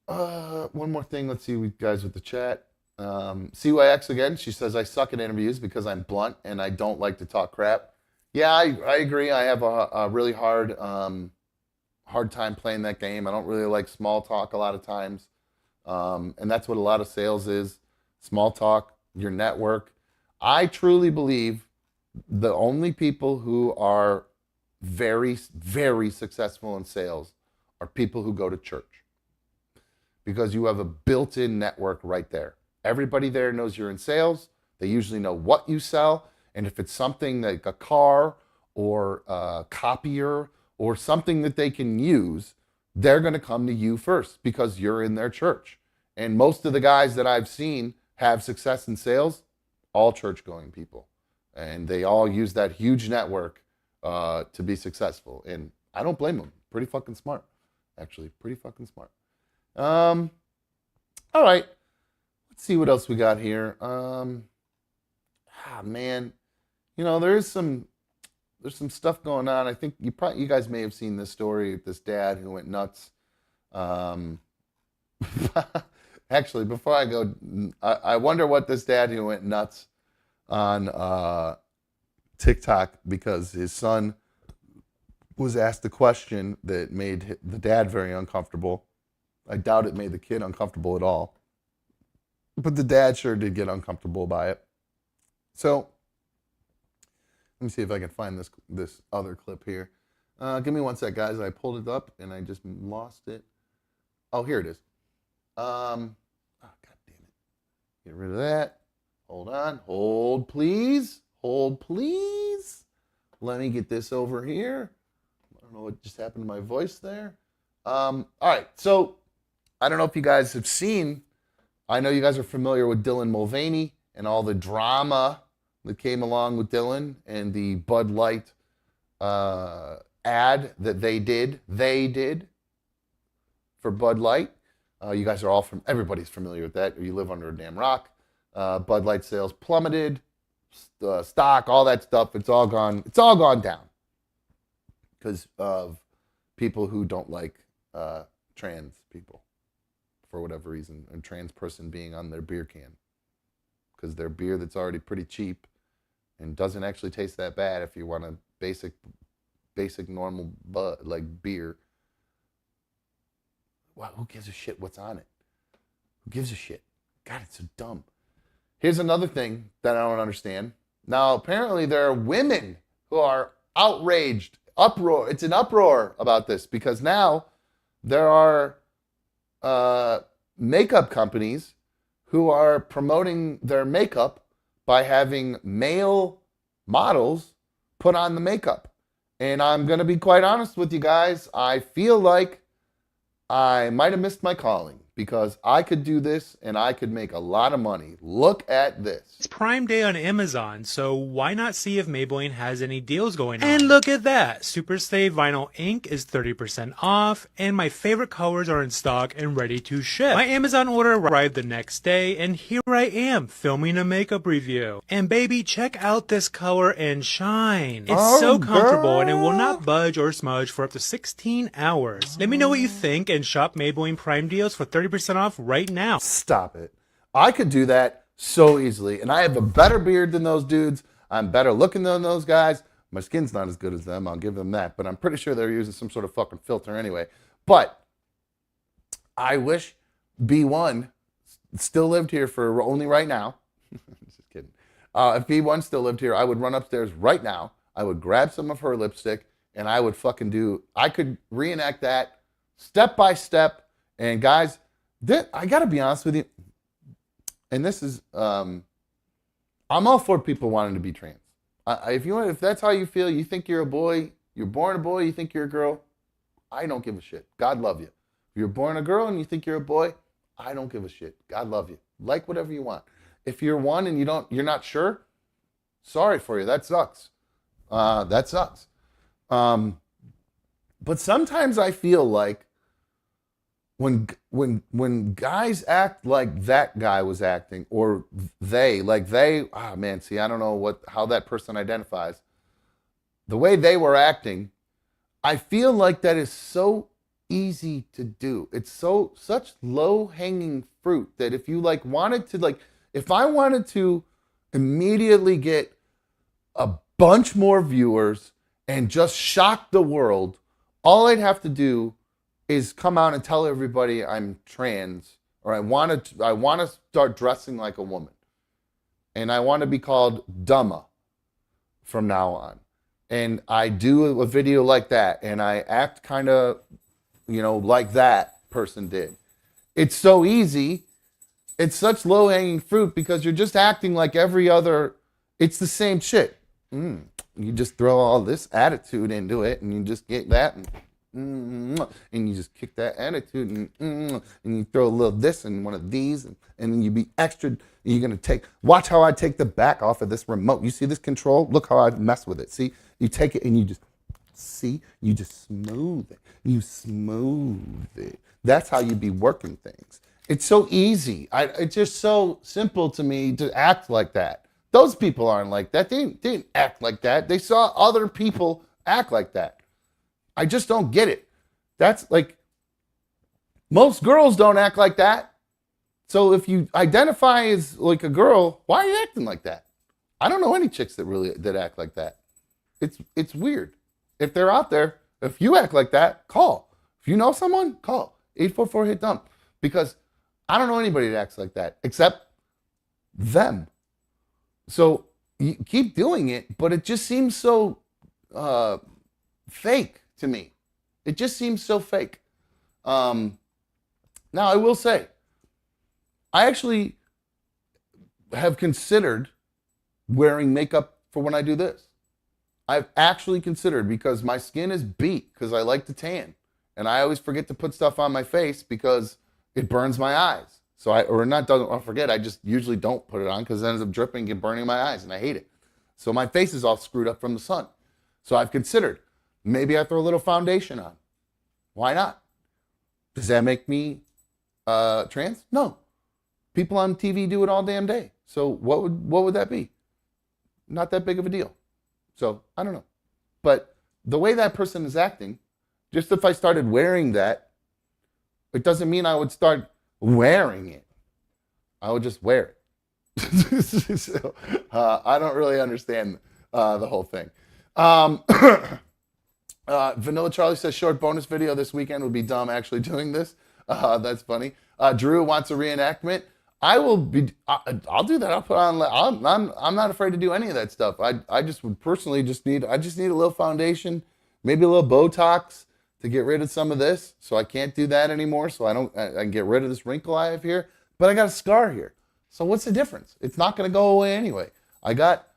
One more thing. Let's see, guys with the chat. CYX again. She says, I suck at interviews because I'm blunt and I don't like to talk crap. Yeah, I agree. I have a really hard time playing that game. I don't really like small talk a lot of times. And that's what a lot of sales is. Small talk, your network. I truly believe the only people who are very, very successful in sales are people who go to church. Because you have a built-in network right there. Everybody there knows you're in sales. They usually know what you sell. And if it's something like a car or a copier or something that they can use, they're going to come to you first because you're in their church. And most of the guys that I've seen have success in sales, all church-going people. And they all use that huge network to be successful. And I don't blame them. Pretty fucking smart. Actually, pretty fucking smart. All right. Let's see what else we got here. Man. There's some stuff going on. I think you guys may have seen this story of this dad who went nuts. Actually, before I go, I wonder what this dad who went nuts on TikTok because his son was asked a question that made the dad very uncomfortable. I doubt it made the kid uncomfortable at all. But the dad sure did get uncomfortable by it. So, let me see if I can find this other clip here. Give me one sec, guys. I pulled it up and I just lost it. Oh, here it is. God damn it. Get rid of that. Hold on. Hold, please. Hold, please. Let me get this over here. I don't know what just happened to my voice there. All right. So, I don't know if you guys have seen, I know you guys are familiar with Dylan Mulvaney and all the drama that came along with Dylan and the Bud Light ad that they did for Bud Light. You guys are everybody's familiar with that. You live under a damn rock. Bud Light sales plummeted, stock, all that stuff. It's all gone down because of people who don't like trans people for whatever reason, and trans person being on their beer can because their beer that's already pretty cheap and doesn't actually taste that bad if you want a basic normal like beer. Wow, who gives a shit what's on it? Who gives a shit? God, it's so dumb. Here's another thing that I don't understand. Now, apparently there are women who are outraged, uproar. It's an uproar about this because now there are makeup companies who are promoting their makeup by having male models put on the makeup. And I'm going to be quite honest with you guys. I feel like I might have missed my calling because I could do this and I could make a lot of money. Look at this. It's Prime Day on Amazon, so why not see if Maybelline has any deals going on? And look at that! Super Stay Vinyl Ink is 30% off, and my favorite colors are in stock and ready to ship. My Amazon order arrived the next day, and here I am, filming a makeup review. And baby, check out this color and shine. It's so comfortable, and it will not budge or smudge for up to 16 hours. Let me know what you think, and shop Maybelline Prime deals for 30% off right now. Stop it. I could do that so easily. And I have a better beard than those dudes. I'm better looking than those guys. My skin's not as good as them. I'll give them that. But I'm pretty sure they're using some sort of fucking filter anyway. But I wish B1 still lived here for only right now. Just kidding. If B1 still lived here, I would run upstairs right now. I would grab some of her lipstick and I would I could reenact that step by step. And guys, I got to be honest with you. And this is, I'm all for people wanting to be trans. If that's how you feel, you think you're a boy, you're born a boy, you think you're a girl, I don't give a shit. God love you. If you're born a girl and you think you're a boy, I don't give a shit. God love you. Like whatever you want. If you're one and you're not sure, sorry for you. That sucks. That sucks. But sometimes I feel like when guys act like that guy was acting, or I don't know how that person identifies. The way they were acting, I feel like that is so easy to do. It's such low-hanging fruit that if you if I wanted to immediately get a bunch more viewers and just shock the world, all I'd have to do is come out and tell everybody I'm trans, or I want to start dressing like a woman, and I want to be called Dumma from now on, and I do a video like that, and I act kind of, like that person did. It's so easy. It's such low-hanging fruit because you're just acting like every other. It's the same shit. You just throw all this attitude into it, and you just get that. And you just kick that attitude and you throw a little this and one of these and then you be extra. You're going to watch how I take the back off of this remote. You see this control? Look how I mess with it. See, you take it and you just smooth it. You smooth it. That's how you be working things. It's so easy. It's just so simple to me to act like that. Those people aren't like that. They didn't act like that. They saw other people act like that. I just don't get it. That's like, most girls don't act like that. So if you identify as like a girl, why are you acting like that? I don't know any chicks that act like that. It's weird. If they're out there, if you act like that, call. If you know someone, call 844-HIT-DUMP, because I don't know anybody that acts like that except them. So you keep doing it, but it just seems so fake to me. It just seems so fake. Now, I will say, I actually have considered wearing makeup for when I do this. I've actually considered, because my skin is beat, because I like to tan. And I always forget to put stuff on my face because it burns my eyes. So I forget, I just usually don't put it on because it ends up dripping and burning my eyes, and I hate it. So my face is all screwed up from the sun. So I've considered, maybe I throw a little foundation on. Why not? Does that make me trans? No. People on TV do it all damn day. So what would that be? Not that big of a deal. So I don't know. But the way that person is acting, just if I started wearing that, it doesn't mean I would start wearing it. I would just wear it. So, I don't really understand the whole thing. Vanilla Charlie says short bonus video this weekend would be dumb actually doing this. That's funny. Drew wants a reenactment. I'll do that. I'll put on. I'm not afraid to do any of that stuff. I just would personally need a little foundation, maybe a little Botox to get rid of some of this. So I can't do that anymore. So I can get rid of this wrinkle I have here. But I got a scar here. So what's the difference? It's not going to go away anyway. I got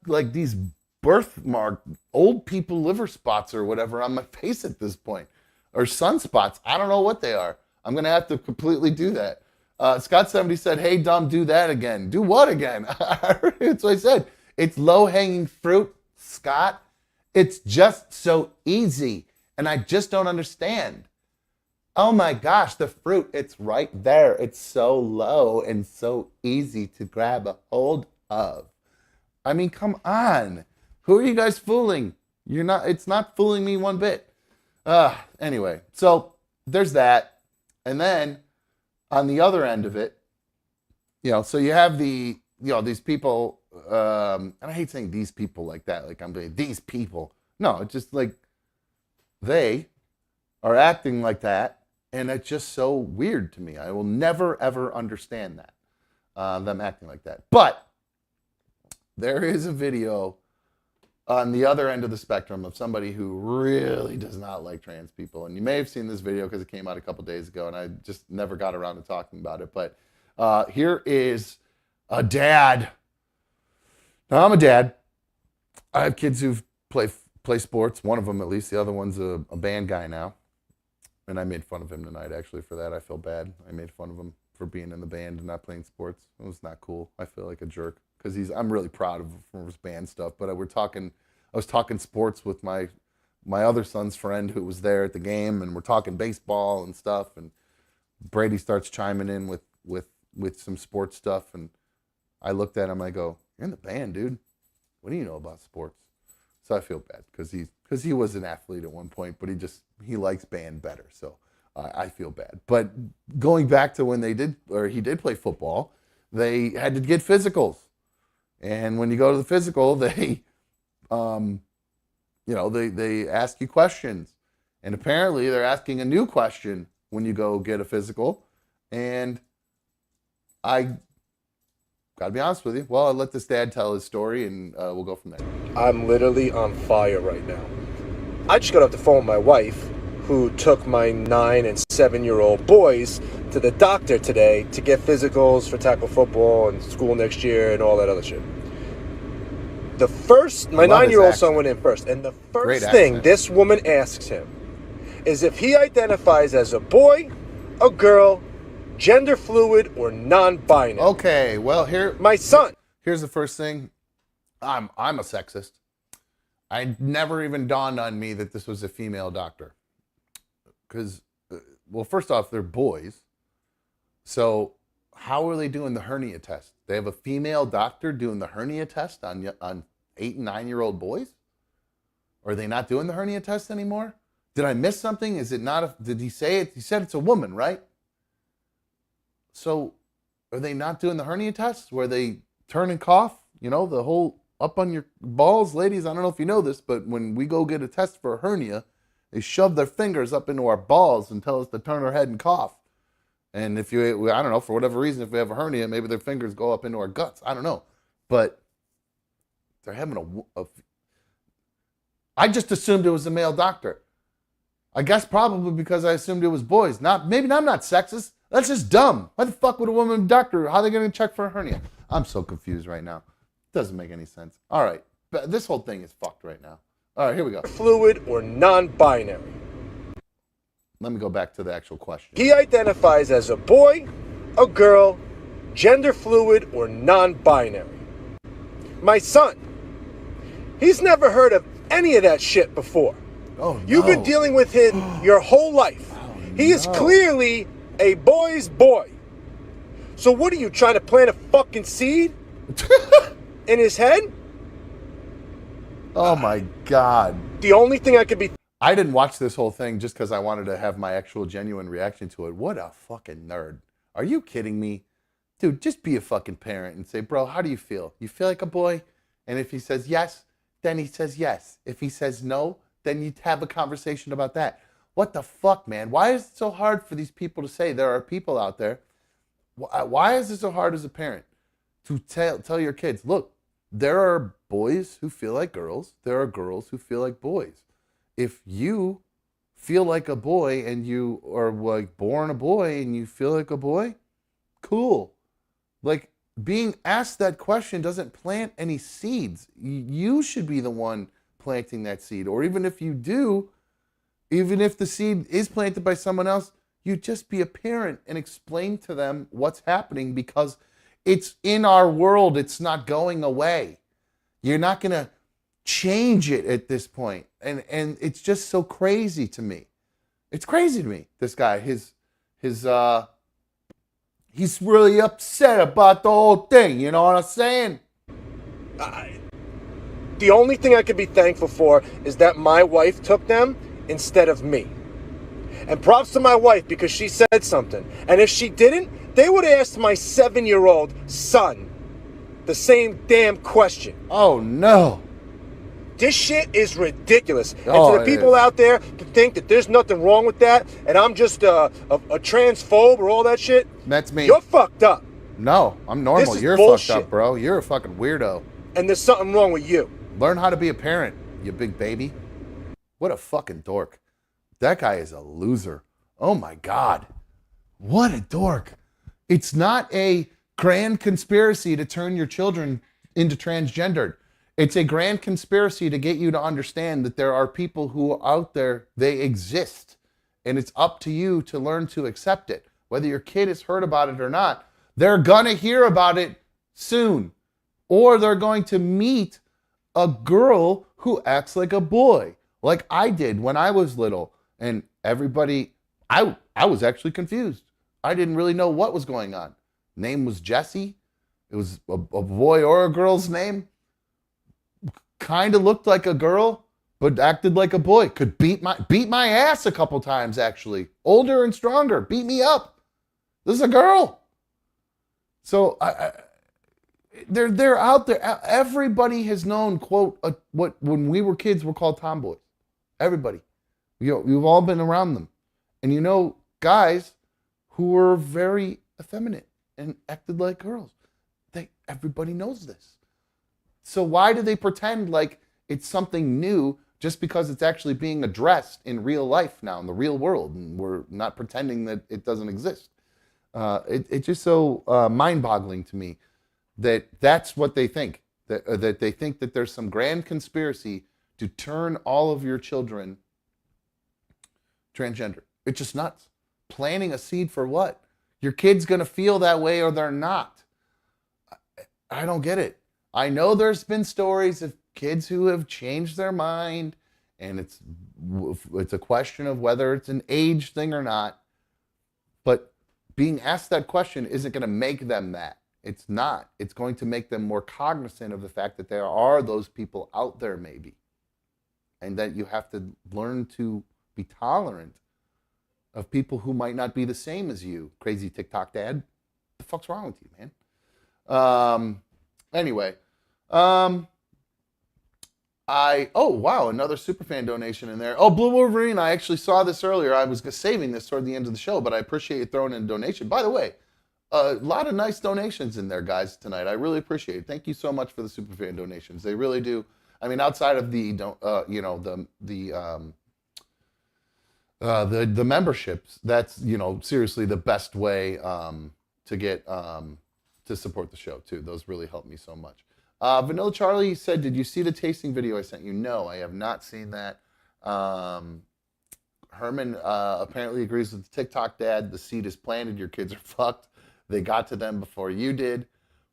like these birthmark old people liver spots or whatever on my face at this point, or sunspots. I don't know what they are. I'm going to have to completely do that. Scott70 said, hey, dumb, do that again. Do what again? That's what I said. It's low-hanging fruit, Scott. It's just so easy, and I just don't understand. Oh my gosh, the fruit, it's right there. It's so low and so easy to grab a hold of. I mean, come on. Who are you guys fooling? It's not fooling me one bit. Anyway, so there's that. And then on the other end of it, so you have these people, and I hate saying these people like that, like I'm doing these people. No, it's just like they are acting like that, and it's just so weird to me. I will never, ever understand that, them acting like that. But there is a video on the other end of the spectrum of somebody who really does not like trans people. And you may have seen this video because it came out a couple days ago, and I just never got around to talking about it. But here is a dad. Now, I'm a dad. I have kids who play sports, one of them at least. The other one's a band guy now. And I made fun of him tonight, actually, for that. I feel bad. I made fun of him for being in the band and not playing sports. It was not cool. I feel like a jerk because I'm really proud of him for his band stuff. But I was talking sports with my other son's friend who was there at the game, and we're talking baseball and stuff. And Brady starts chiming in with some sports stuff, and I looked at him. I go, "You're in the band, dude. What do you know about sports?" So I feel bad because he was an athlete at one point, but he likes band better. So I feel bad. But going back to when he did play football, they had to get physicals, and when you go to the physical, they ask you questions, and apparently they're asking a new question when you go get a physical, and I gotta be honest with you. Well, I'll let this dad tell his story, and we'll go from there. I'm literally on fire right now. I just got off the phone with my wife, who took my 9 and 7-year-old boys to the doctor today to get physicals for tackle football and school next year and all that other shit. My 9-year-old son went in first, and the first thing this woman asks him is if he identifies as a boy, a girl, gender fluid, or non-binary. Okay, well, my son. Here's the first thing. I'm a sexist. I never even dawned on me that this was a female doctor. Because, well, first off, they're boys. So how are they doing the hernia test? They have a female doctor doing the hernia test on 8 and 9-year-old boys? Or are they not doing the hernia test anymore? Did I miss something? Is it not did he say it? He said it's a woman, right? So are they not doing the hernia test where they turn and cough? The whole up on your balls, ladies. I don't know if you know this, but when we go get a test for a hernia, they shove their fingers up into our balls and tell us to turn our head and cough. And I don't know, for whatever reason, if we have a hernia, maybe their fingers go up into our guts. I don't know. But they're having I just assumed it was a male doctor. I guess probably because I assumed it was boys. Maybe I'm not sexist. That's just dumb. Why the fuck would a woman doctor? How are they going to check for a hernia? I'm so confused right now. Doesn't make any sense. All right. This whole thing is fucked right now. All right, here we go. Fluid or non-binary. Let me go back to the actual question. He identifies as a boy, a girl, gender fluid, or non-binary. My son. He's never heard of any of that shit before. Oh, no. You've been dealing with him your whole life. He is clearly a boy's boy. So what are you, trying to plant a fucking seed in his head? Oh my God. The only thing I didn't watch this whole thing just because I wanted to have my actual genuine reaction to it. What a fucking nerd. Are you kidding me? Dude, just be a fucking parent and say, bro, how do you feel? You feel like a boy? And if he says yes, then he says yes. If he says no, then you have a conversation about that. What the fuck, man? Why is it so hard for these people to say? There are people out there. Why is it so hard as a parent to tell your kids, look, there are boys who feel like girls. There are girls who feel like boys. If you feel like a boy and you are like born a boy and you feel like a boy, cool. Like, being asked that question doesn't plant any seeds. You should be the one planting that seed. Or even if you do, even if the seed is planted by someone else, you just be a parent and explain to them what's happening, because it's in our world. It's not going away. You're not going to change it at this point. And it's just so crazy to me. It's crazy to me, this guy. He's really upset about the whole thing. You know what I'm saying? The only thing I could be thankful for is that my wife took them instead of me. And props to my wife, because she said something. And if she didn't, they would have asked my 7-year-old son the same damn question. Oh, no. This shit is ridiculous. And to the people out there to think that there's nothing wrong with that, and I'm just a transphobe or all that shit, that's me. You're fucked up. No, I'm normal. You're bullshit. Fucked up, bro. You're a fucking weirdo. And there's something wrong with you. Learn how to be a parent, you big baby. What a fucking dork. That guy is a loser. Oh my God. What a dork. It's not a grand conspiracy to turn your children into transgendered. It's a grand conspiracy to get you to understand that there are people who are out there, they exist. And it's up to you to learn to accept it. Whether your kid has heard about it or not, they're gonna hear about it soon. Or they're going to meet a girl who acts like a boy, like I did when I was little. And everybody, I was actually confused. I didn't really know what was going on. Name was Jesse. It was a boy or a girl's name. Kind of looked like a girl, but acted like a boy. Could beat my ass a couple times, actually. Older and stronger. Beat me up. This is a girl. So they're out there. Everybody has known, quote, what when we were kids were called tomboys. Everybody. You've all been around them. And you know guys who were very effeminate and acted like girls. Everybody knows this. So why do they pretend like it's something new just because it's actually being addressed in real life now, in the real world, and we're not pretending that it doesn't exist? It's just so mind-boggling to me that that's what they think, that they think that there's some grand conspiracy to turn all of your children transgender. It's just nuts. Planting a seed for what? Your kid's going to feel that way or they're not. I don't get it. I know there's been stories of kids who have changed their mind, and it's a question of whether it's an age thing or not. But being asked that question isn't going to make them that. It's not. It's going to make them more cognizant of the fact that there are those people out there maybe, and that you have to learn to be tolerant of people who might not be the same as you. Crazy TikTok dad. What the fuck's wrong with you, man? Anyway. Oh wow, another superfan donation in there. Oh, Blue Wolverine, I actually saw this earlier. I was saving this toward the end of the show, but I appreciate you throwing in a donation. By the way, a lot of nice donations in there, guys, tonight. I really appreciate it. Thank you so much for the superfan donations. They really do. I mean, outside of the memberships, that's, seriously the best way to get to support the show too. Those really help me so much. Vanilla Charlie said, did you see the tasting video I sent you? No, I have not seen that. Herman apparently agrees with the TikTok dad. The seed is planted. Your kids are fucked. They got to them before you did.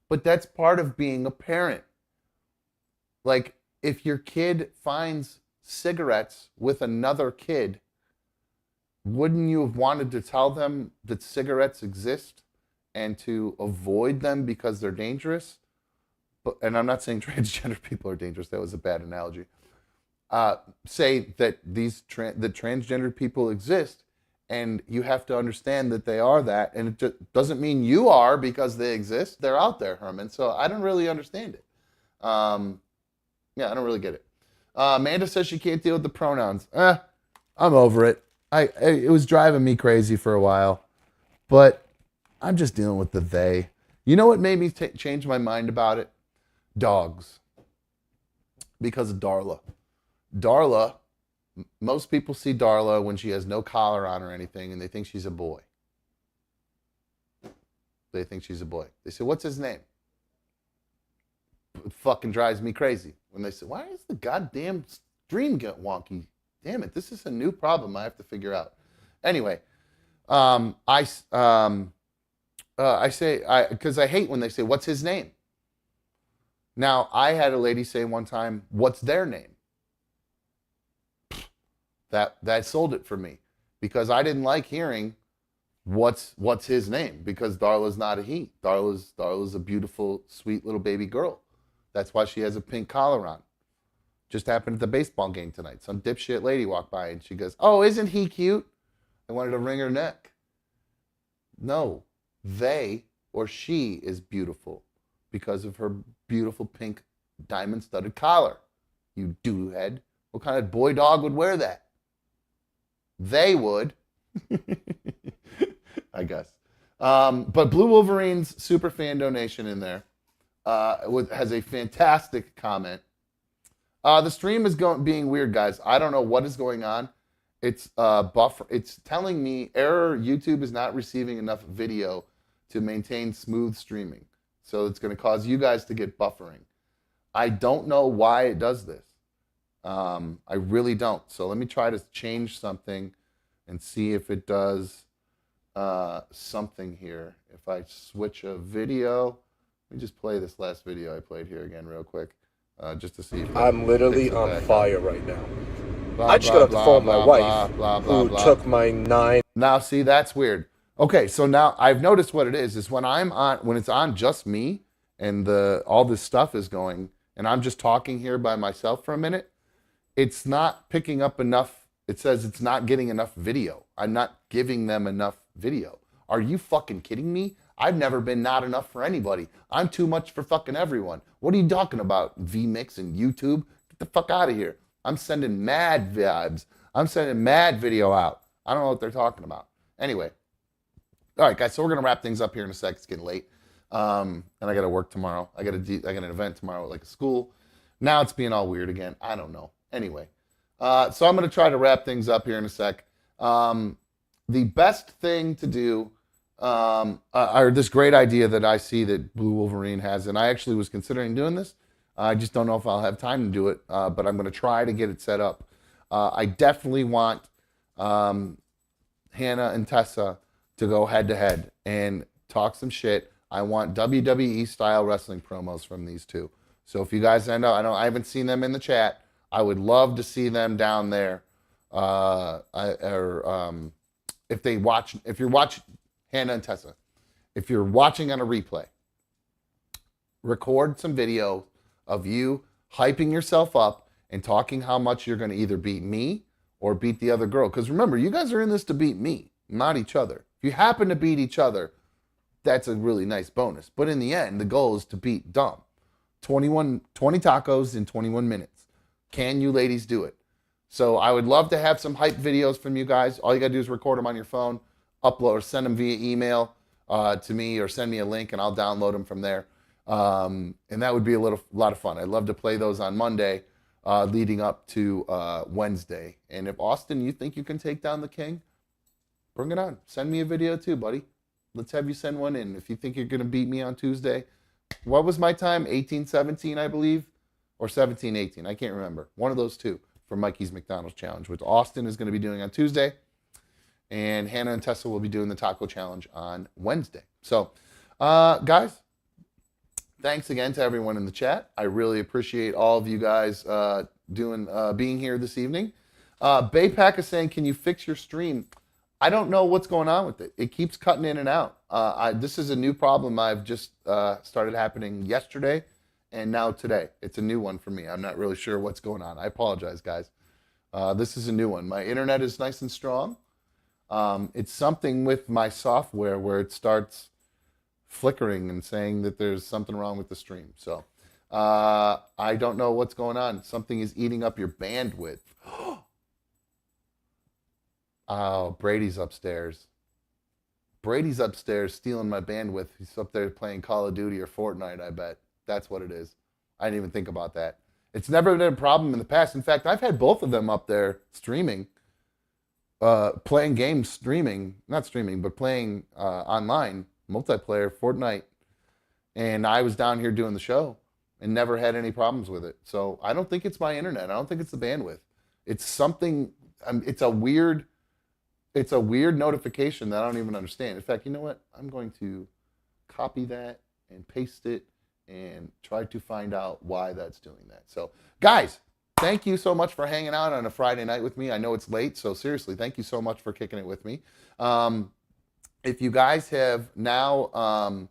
But that's part of being a parent. Like, if your kid finds cigarettes with another kid, wouldn't you have wanted to tell them that cigarettes exist and to avoid them because they're dangerous? And I'm not saying transgender people are dangerous. That was a bad analogy. Say that the transgender people exist, and you have to understand that they are that, and it just doesn't mean you are because they exist. They're out there, Herman. So I don't really understand it. I don't really get it. Amanda says she can't deal with the pronouns. I'm over it. It was driving me crazy for a while, but I'm just dealing with the they. You know what made me change my mind about it? Dogs. Because of Darla. Darla, most people see Darla when she has no collar on or anything, and they think she's a boy. They think she's a boy. They say, what's his name? It fucking drives me crazy. When they say, why is the goddamn stream get wonky? Damn it, this is a new problem I have to figure out. Anyway, I say, because I hate when they say, what's his name? Now, I had a lady say one time, what's their name? That sold it for me, because I didn't like hearing what's his name, because Darla's not a he. Darla's a beautiful, sweet little baby girl. That's why she has a pink collar on. Just happened at the baseball game tonight. Some dipshit lady walked by and she goes, oh, isn't he cute? I wanted to wring her neck. No, they or she is beautiful because of her beautiful pink diamond-studded collar. You doo-head. What kind of boy dog would wear that? They would. I guess. But Blue Wolverine's super fan donation in there has a fantastic comment. The stream is being weird, guys. I don't know what is going on. It's buffer. It's telling me error. YouTube is not receiving enough video to maintain smooth streaming. So it's going to cause you guys to get buffering. I don't know why it does this. I really don't. So let me try to change something and see if it does something here. If I switch a video, let me just play this last video I played here again real quick, just to see if I'm literally on fire right now. I just got off the phone with my wife, who took my 9. Now, see, that's weird. Okay, so now I've noticed what it is when when it's on just me and all this stuff is going, and I'm just talking here by myself for a minute, it's not picking up enough. It says it's not getting enough video. I'm not giving them enough video. Are you fucking kidding me? I've never been not enough for anybody. I'm too much for fucking everyone. What are you talking about, vMix and YouTube? Get the fuck out of here. I'm sending mad vibes. I'm sending mad video out. I don't know what they're talking about. Anyway. All right, guys, so we're going to wrap things up here in a sec. It's getting late. And I got to work tomorrow. I got an event tomorrow at like a school. Now it's being all weird again. I don't know. Anyway. So I'm going to try to wrap things up here in a sec. The best thing to do, or this great idea that I see that Blue Wolverine has, and I actually was considering doing this. I just don't know if I'll have time to do it, but I'm going to try to get it set up. I definitely want Hannah and Tessa to go head-to-head and talk some shit. I want WWE-style wrestling promos from these two. So if you guys end up, I haven't seen them in the chat. I would love to see them down there. If you're watching Hannah and Tessa, if you're watching on a replay, record some video of you hyping yourself up and talking how much you're going to either beat me or beat the other girl. Because remember, you guys are in this to beat me, not each other. If you happen to beat each other, that's a really nice bonus. But in the end, the goal is to beat Dumb. 20 tacos in 21 minutes. Can you ladies do it? So I would love to have some hype videos from you guys. All you got to do is record them on your phone, upload or send them via email to me, or send me a link and I'll download them from there. And that would be a lot of fun. I'd love to play those on Monday leading up to Wednesday. And if Austin, you think you can take down the King, bring it on. Send me a video too, buddy. Let's have you send one in. If you think you're going to beat me on Tuesday. What was my time? 18-17, I believe, or 17-18. I can't remember. One of those two for Mikey's McDonald's Challenge, which Austin is going to be doing on Tuesday. And Hannah and Tessa will be doing the Taco Challenge on Wednesday. So, guys, thanks again to everyone in the chat. I really appreciate all of you guys being here this evening. Baypack is saying, can you fix your stream? I don't know what's going on with it. It keeps cutting in and out. This is a new problem I've just started happening yesterday and now today. It's a new one for me. I'm not really sure what's going on. I apologize, guys. This is a new one. My internet is nice and strong. It's something with my software where it starts flickering and saying that there's something wrong with the stream. So I don't know what's going on. Something is eating up your bandwidth. Oh, Brady's upstairs. Brady's upstairs stealing my bandwidth. He's up there playing Call of Duty or Fortnite, I bet. That's what it is. I didn't even think about that. It's never been a problem in the past. In fact, I've had both of them up there streaming, playing games, streaming, not streaming, but playing online, multiplayer, Fortnite. And I was down here doing the show and never had any problems with it. So I don't think it's my internet. I don't think it's the bandwidth. It's something, it's a weird It's a weird notification that I don't even understand. In fact, you know what? I'm going to copy that and paste it and try to find out why that's doing that. So, guys, thank you so much for hanging out on a Friday night with me. I know it's late, so seriously, thank you so much for kicking it with me. If you guys have now,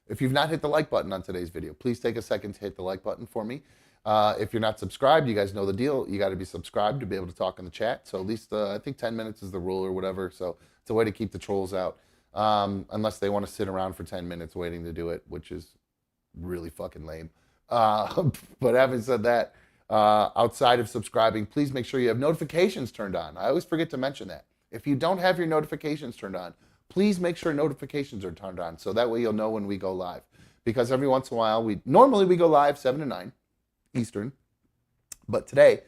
if you've not hit the like button on today's video, please take a second to hit the like button for me. If you're not subscribed, you guys know the deal. You got to be subscribed to be able to talk in the chat. So at least I think 10 minutes is the rule or whatever. So it's a way to keep the trolls out, unless they want to sit around for 10 minutes waiting to do it, which is really fucking lame. But having said that, outside of subscribing, please make sure you have notifications turned on. I always forget to mention that. If you don't have your notifications turned on, please make sure notifications are turned on. So that way you'll know when we go live. Because every once in a while, normally we go live 7 to 9 Eastern. But today,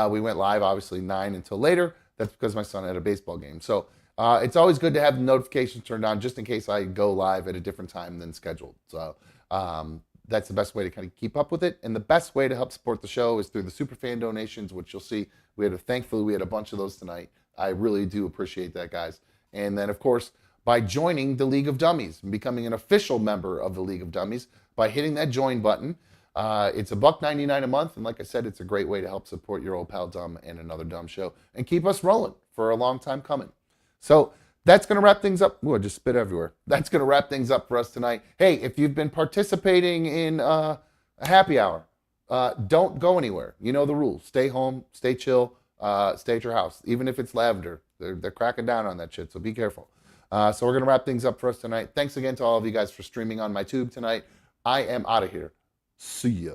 we went live, obviously, 9 until later. That's because my son had a baseball game. So it's always good to have the notifications turned on just in case I go live at a different time than scheduled. So that's the best way to kind of keep up with it. And the best way to help support the show is through the superfan donations, which you'll see. Thankfully, we had a bunch of those tonight. I really do appreciate that, guys. And then, of course, by joining the League of Dummies and becoming an official member of the League of Dummies by hitting that join button. It's $1.99 a month, and like I said, it's a great way to help support your old pal Dumb and Another Dumb Show and keep us rolling for a long time coming. So that's going to wrap things up. Ooh, I just spit everywhere. That's going to wrap things up for us tonight. Hey, if you've been participating in a happy hour, don't go anywhere. You know the rules. Stay home, stay chill, stay at your house. Even if it's lavender, they're cracking down on that shit, so be careful. So we're going to wrap things up for us tonight. Thanks again to all of you guys for streaming on my tube tonight. I am out of here. See ya.